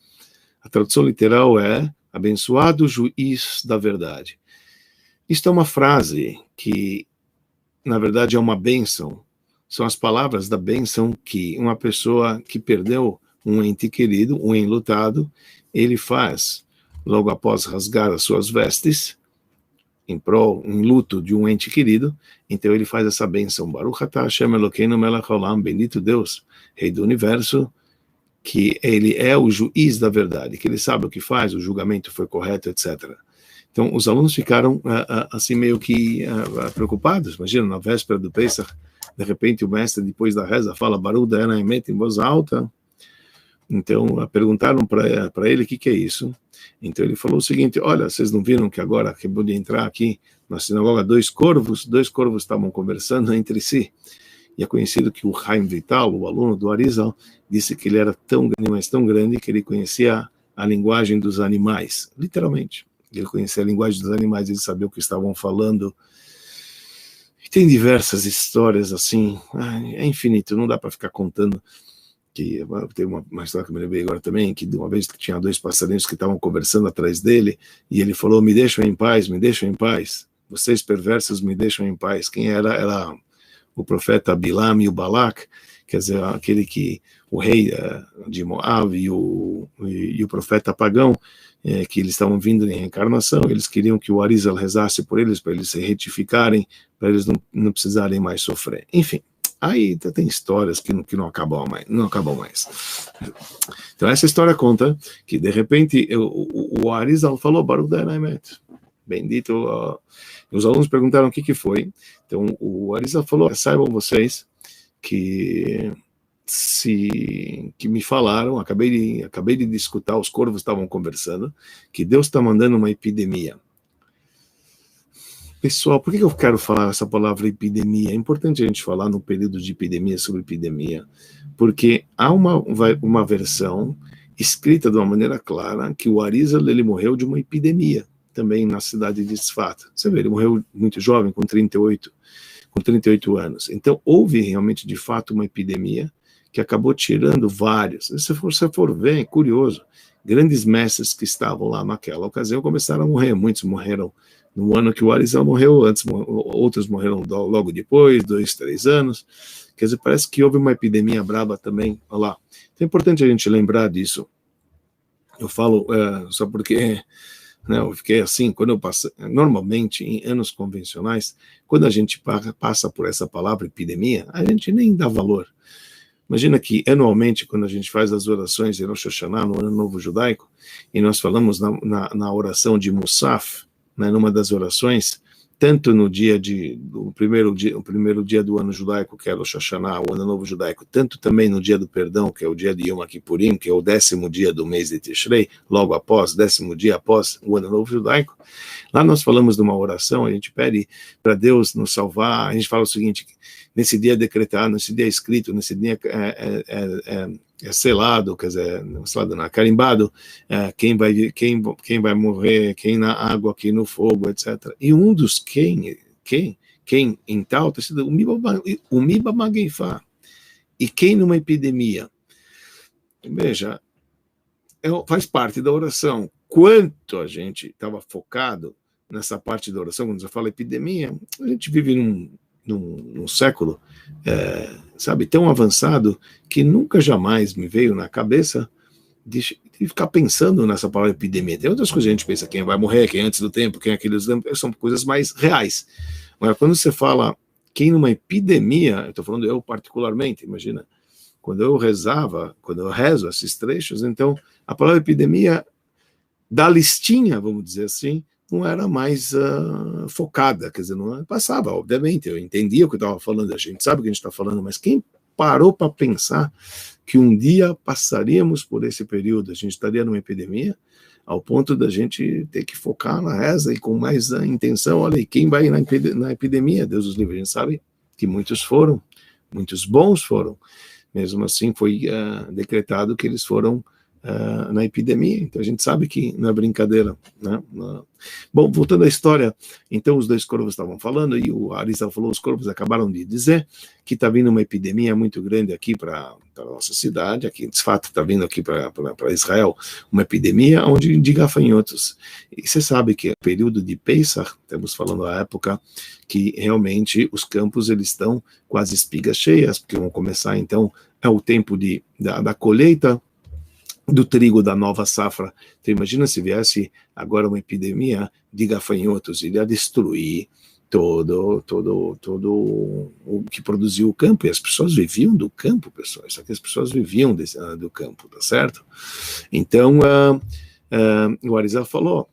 a tradução literal é abençoado juiz da verdade. Isto é uma frase que, na verdade, é uma bênção. São as palavras da bênção que uma pessoa que perdeu um ente querido, um enlutado, ele faz, logo após rasgar as suas vestes, em luto de um ente querido, então ele faz essa bênção, Baruch atah Hashem Elokeinu melech haolam, bendito Deus, Rei do Universo, que ele é o juiz da verdade, que ele sabe o que faz, o julgamento foi correto, etc. Então, os alunos ficaram assim meio que preocupados. Imagina, na véspera do Pesach, de repente o mestre, depois da reza, fala Baruch Dayan Haemet em voz alta. Então, perguntaram para ele o que é isso. Então, ele falou o seguinte, olha, vocês não viram que agora acabou de entrar aqui na sinagoga dois corvos estavam conversando entre si. E é conhecido que o Chaim Vital, o aluno do Arizal, disse que ele era tão grande, mas tão grande, que ele conhecia a linguagem dos animais, literalmente. Ele conhecia a linguagem dos animais, ele sabia o que estavam falando. E tem diversas histórias assim, é infinito, não dá para ficar contando. Que tem uma história que eu me lembrei agora também, que de uma vez que tinha dois passarinhos que estavam conversando atrás dele, e ele falou, me deixam em paz, vocês perversos me deixam em paz. Quem era o profeta Bilam e o Balak, quer dizer, aquele que o rei de Moab e o profeta pagão, que eles estavam vindo em reencarnação, eles queriam que o Arizal rezasse por eles, para eles se retificarem, para eles não precisarem mais sofrer. Enfim, aí tem histórias que não acabam mais. Então essa história conta que, de repente, o Arizal falou, Baruch Da'emet, bendito. Os alunos perguntaram o que foi. Então o Arizal falou, saibam vocês que me falaram, acabei de escutar, os corvos estavam conversando, que Deus está mandando uma epidemia. Pessoal, por que eu quero falar essa palavra epidemia? É importante a gente falar no período de epidemia sobre epidemia, porque há uma versão escrita de uma maneira clara que o Arizal, ele morreu de uma epidemia, também na cidade de Tzfat. Você vê, ele morreu muito jovem, com 38 anos. Então, houve realmente, de fato, uma epidemia que acabou tirando vários. Se você for ver, é curioso, grandes mestres que estavam lá naquela ocasião começaram a morrer. Muitos morreram no ano que o Arizal morreu, outros morreram logo depois, 2, 3 anos. Quer dizer, parece que houve uma epidemia braba também. Olha lá. Então é importante a gente lembrar disso. Eu falo só porque eu fiquei assim, quando eu passo, normalmente em anos convencionais, quando a gente passa por essa palavra epidemia, a gente nem dá valor. Imagina que, anualmente, quando a gente faz as orações de Rosh Hashanah, no Ano Novo Judaico, e nós falamos na oração de Musaf, numa das orações, tanto no o primeiro dia do ano judaico, que é Rosh Hashanah, o Ano Novo Judaico, tanto também no dia do perdão, que é o dia de Yom Kippurim, que é o 10º dia do mês de Tishrei, logo após, 10º dia após o Ano Novo Judaico, lá nós falamos de uma oração, a gente pede para Deus nos salvar, a gente fala o seguinte, nesse dia decretado, nesse dia escrito, nesse dia selado, quer dizer, selado não, carimbado, quem vai morrer, quem na água, quem no fogo, etc. E um dos quem em tal, está sido o Miba Mageifá, e quem numa epidemia. Veja, faz parte da oração. Quanto a gente estava focado nessa parte da oração, quando você fala epidemia, a gente vive num século, sabe, tão avançado, que nunca jamais me veio na cabeça de ficar pensando nessa palavra epidemia. Tem outras coisas que a gente pensa, quem vai morrer, quem antes do tempo, quem aqueles, são coisas mais reais. Mas quando você fala quem numa epidemia, eu estou falando eu particularmente, imagina, quando eu rezo esses trechos, então a palavra epidemia, da listinha, vamos dizer assim, não era mais focada, quer dizer, não passava, obviamente, eu entendia o que eu estava falando, a gente sabe o que a gente está falando, mas quem parou para pensar que um dia passaríamos por esse período, a gente estaria numa epidemia, ao ponto da gente ter que focar na reza e com mais intenção, olha, e quem vai na epidemia? Deus os livre, a gente sabe que muitos foram, muitos bons foram, mesmo assim foi decretado que eles foram na epidemia, então a gente sabe que não é brincadeira, né? Bom, voltando à história, então os dois corvos estavam falando, e o Arizal falou, os corvos acabaram de dizer que está vindo uma epidemia muito grande aqui para a nossa cidade, aqui de fato está vindo aqui para Israel, uma epidemia de gafanhotos, e você sabe que é período de Pesach, estamos falando a época que realmente os campos eles estão com as espigas cheias, porque vão começar então, é o tempo da colheita, do trigo da nova safra. Então imagina se viesse agora uma epidemia de gafanhotos, iria destruir todo o que produziu o campo, e as pessoas viviam do campo, pessoal, só que as pessoas viviam do campo, tá certo? Então o Arizal falou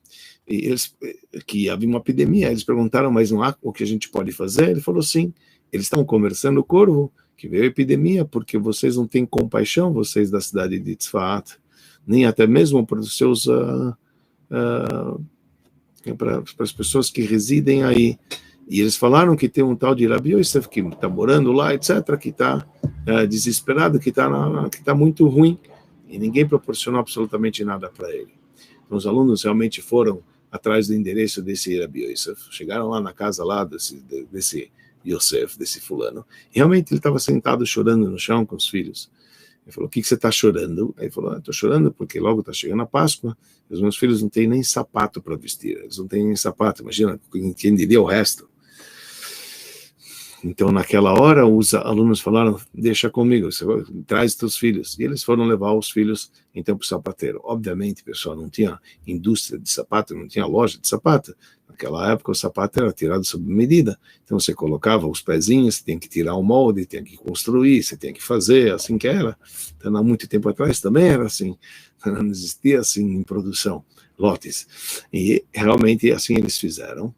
que havia uma epidemia, eles perguntaram, mas não há o que a gente pode fazer? Ele falou sim, eles estão conversando, o corvo, que veio a epidemia, porque vocês não têm compaixão, vocês da cidade de Tzfat, nem até mesmo para os seus para as pessoas que residem aí. E eles falaram que tem um tal de Rabi Yosef que está morando lá, etc., que está desesperado, que está muito ruim, e ninguém proporcionou absolutamente nada para ele. Então, os alunos realmente foram atrás do endereço desse Rabi Yosef, chegaram lá na casa lá desse Yosef, desse fulano. E realmente ele estava sentado chorando no chão com os filhos. Ele falou, o que você está chorando? Aí ele falou, estou chorando porque logo está chegando a Páscoa, e os meus filhos não têm nem sapato para vestir, eles não têm nem sapato, imagina, quem diria o resto? Então, naquela hora, os alunos falaram, deixa comigo, traz teus filhos. E eles foram levar os filhos, então, para o sapateiro. Obviamente, pessoal, não tinha indústria de sapato, não tinha loja de sapato. Naquela época, o sapato era tirado sob medida. Então, você colocava os pezinhos, você tem que tirar o molde, tem que construir, você tem que fazer, assim que era. Então, há muito tempo atrás também era assim. Não existia assim em produção, lotes. E realmente assim eles fizeram.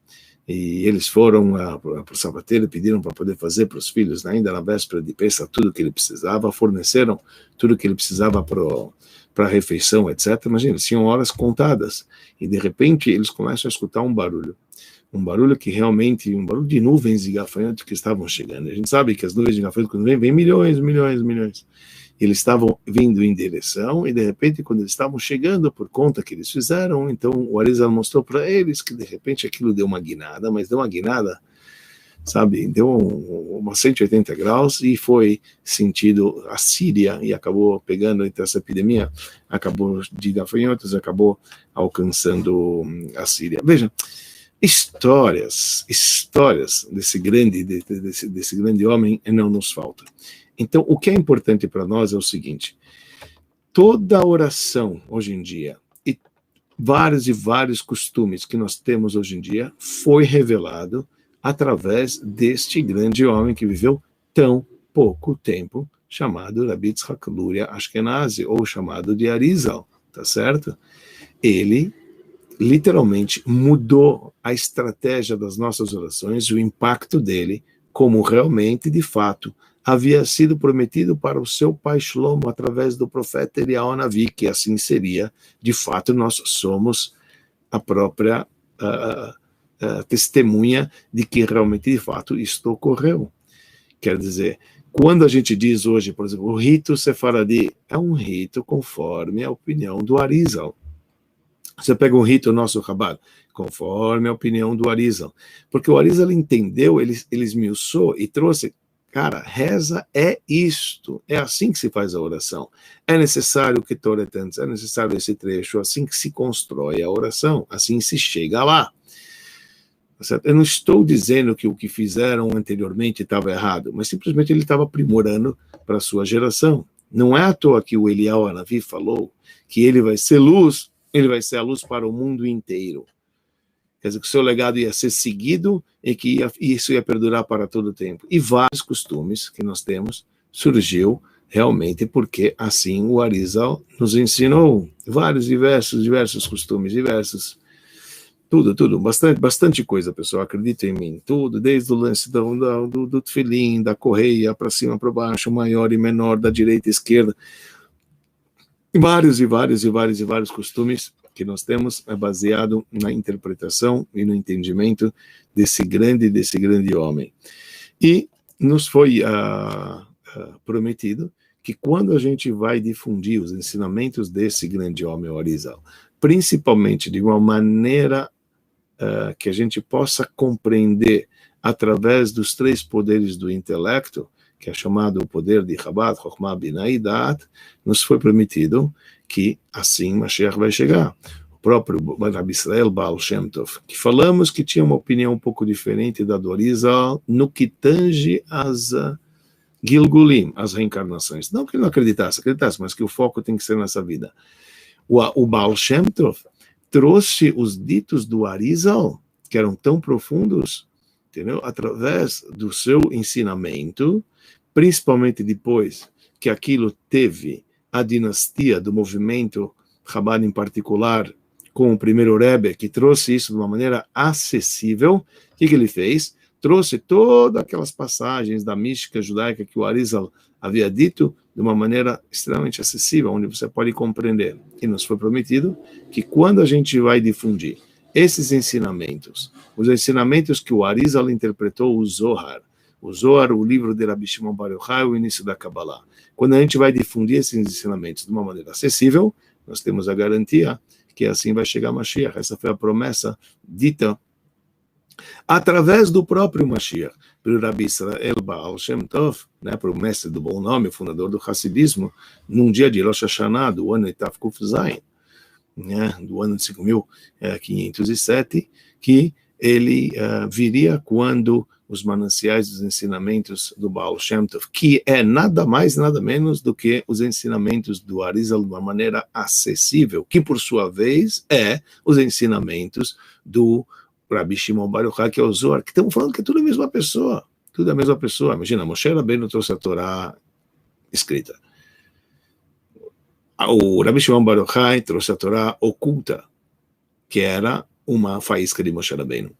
E eles foram para o sapateiro e pediram para poder fazer para os filhos, né, ainda na véspera de Pêssah, tudo que ele precisava, forneceram tudo que ele precisava para a refeição, etc. Imagina, eles tinham horas contadas. E de repente eles começam a escutar um barulho que realmente, um barulho de nuvens de gafanhotos que estavam chegando. A gente sabe que as nuvens de gafanhotos, quando vem milhões, milhões, milhões. Eles estavam vindo em direção e, de repente, quando eles estavam chegando por conta que eles fizeram, então o Arizal mostrou para eles que, de repente, aquilo deu uma guinada, mas deu uma guinada, sabe, deu uma 180 graus e foi sentido a Síria e acabou pegando, então, essa epidemia, acabou de gafanhotos, acabou alcançando a Síria. Veja, histórias desse grande homem não nos faltam. Então, o que é importante para nós é o seguinte: toda oração hoje em dia e vários costumes que nós temos hoje em dia foi revelado através deste grande homem que viveu tão pouco tempo, chamado Rabbi Yitzhak Luria Ashkenazi, ou chamado de Arizal, tá certo? Ele literalmente mudou a estratégia das nossas orações, o impacto dele, como realmente, de fato, havia sido prometido para o seu pai Shlomo através do profeta Eliyahu Navi, que assim seria. De fato, nós somos a própria testemunha de que realmente, de fato, isto ocorreu. Quer dizer, quando a gente diz hoje, por exemplo, o rito sefaradi é um rito conforme a opinião do Arizal. Você pega um rito nosso Chabad, conforme a opinião do Arizal. Porque o Arizal entendeu, ele esmiuçou e trouxe. Cara, reza é isto, é assim que se faz a oração. É necessário que toretans, é necessário esse trecho, assim que se constrói a oração, assim se chega lá. Eu não estou dizendo que o que fizeram anteriormente estava errado, mas simplesmente ele estava aprimorando para a sua geração. Não é à toa que o Eliyahu Hanavi falou que ele vai ser luz, ele vai ser a luz para o mundo inteiro. Quer dizer, que o seu legado ia ser seguido e que isso ia perdurar para todo o tempo. E vários costumes que nós temos surgiu realmente porque assim o Arizal nos ensinou. Vários, diversos costumes, tudo, bastante coisa, pessoal, acredita em mim, tudo, desde o lance do tefilim, da correia, para cima, para baixo, maior e menor, da direita e esquerda. Vários costumes que nós temos é baseado na interpretação e no entendimento desse grande homem. E nos foi prometido que quando a gente vai difundir os ensinamentos desse grande homem, o Arizal, principalmente de uma maneira que a gente possa compreender através dos 3 poderes do intelecto, que é chamado o poder de Chabad, Chokhmah, Binah e Da'at, nos foi prometido que assim Mashiach vai chegar. O próprio Rabbi Israel Baal Shem Tov, que falamos que tinha uma opinião um pouco diferente da do Arizal no que tange as Gilgulim, as reencarnações. Não que ele não acreditasse, mas que o foco tem que ser nessa vida. O Baal Shem Tov trouxe os ditos do Arizal, que eram tão profundos, entendeu? Através do seu ensinamento, principalmente depois que aquilo teve a dinastia do movimento Chabad em particular, com o primeiro Rebbe, que trouxe isso de uma maneira acessível. O que ele fez? Trouxe todas aquelas passagens da mística judaica que o Arizal havia dito de uma maneira extremamente acessível, onde você pode compreender. E nos foi prometido que quando a gente vai difundir esses ensinamentos, os ensinamentos que o Arizal interpretou, o Zohar, o livro de Rabbi Shimon Bar Yochai, o início da Kabbalah. Quando a gente vai difundir esses ensinamentos de uma maneira acessível, nós temos a garantia que assim vai chegar Mashiach. Essa foi a promessa dita através do próprio Mashiach, pelo Rabbi Israel Baal Shem Tov, né, para o mestre do bom nome, o fundador do Hassidismo, num dia de Rosh Hashanah, do ano Etav Kuf Zayin, né, do ano de 5.507, que ele viria quando os mananciais dos ensinamentos do Baal Shem Tov, que é nada mais, nada menos do que os ensinamentos do Arizal de uma maneira acessível, que por sua vez é os ensinamentos do Rabi Shimon Bar Yochai, que é o Zohar, que estamos falando que é tudo a mesma pessoa, tudo a mesma pessoa. Imagina, Moshe Rabbeinu trouxe a Torá escrita. O Rabi Shimon Bar Yochai trouxe a Torá oculta, que era uma faísca de Moshe Rabbeinu.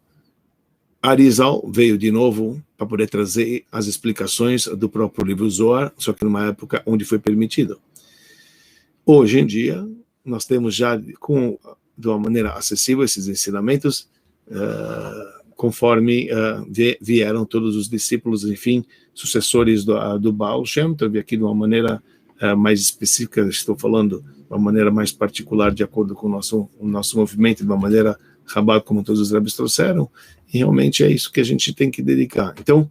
Arizal veio de novo para poder trazer as explicações do próprio livro Zohar, só que numa época onde foi permitido. Hoje em dia, nós temos já, de uma maneira acessível, esses ensinamentos, conforme vieram todos os discípulos, enfim, sucessores do Baal Shem Tov, aqui de uma maneira mais específica, estou falando de uma maneira mais particular, de acordo com o nosso movimento, de uma maneira Chabad, como todos os rabbis trouxeram, e realmente é isso que a gente tem que dedicar. Então,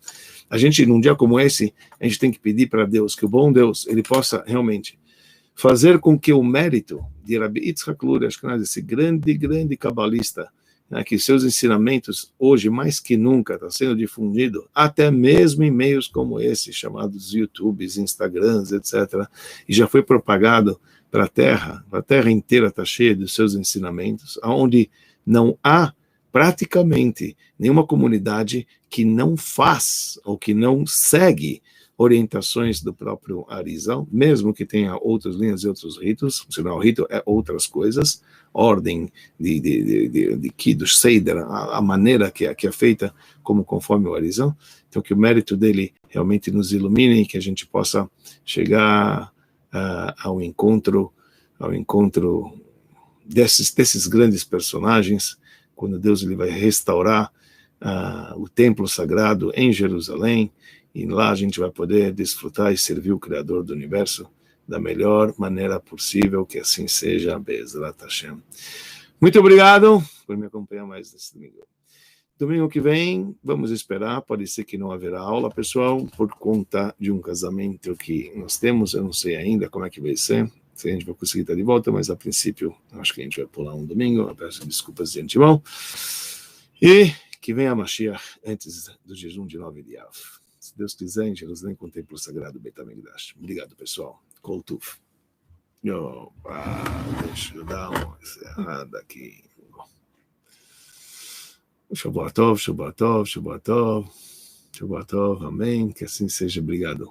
a gente, num dia como esse, a gente tem que pedir para Deus, que o bom Deus, ele possa realmente fazer com que o mérito de Rabbi Yitzhak Luria Ashkenazi, esse grande cabalista, né, que seus ensinamentos, hoje, mais que nunca, está sendo difundido, até mesmo em meios como esse, chamados YouTubes, Instagrams, etc., e já foi propagado para a terra inteira está cheia dos seus ensinamentos, onde não há praticamente nenhuma comunidade que não faz ou que não segue orientações do próprio Arizal, mesmo que tenha outras linhas e outros ritos, senão o rito é outras coisas, ordem de Kiddush Seder, a maneira que é feita como conforme o Arizal. Então que o mérito dele realmente nos ilumine e que a gente possa chegar ao encontro desses grandes personagens, quando Deus ele vai restaurar o templo sagrado em Jerusalém, e lá a gente vai poder desfrutar e servir o Criador do Universo da melhor maneira possível, que assim seja, Be'ezrat Hashem. Muito obrigado por me acompanhar mais nesse domingo. Domingo que vem, vamos esperar, pode ser que não haverá aula, pessoal, por conta de um casamento que nós temos, eu não sei ainda como é que vai ser, se a gente vai conseguir estar de volta, mas a princípio, acho que a gente vai pular um domingo, eu peço desculpas de antemão, e que venha a Mashiach antes do jejum de 9 de Av. Se Deus quiser, em Jerusalém, com o templo sagrado Beit HaMikdash. Obrigado, pessoal. Kol Tuv. Deixa eu dar uma encerrada aqui. Shabbat Tov, Shabbat Tov, Shabbat Tov, Shabbat Tov, amém, que assim seja, obrigado.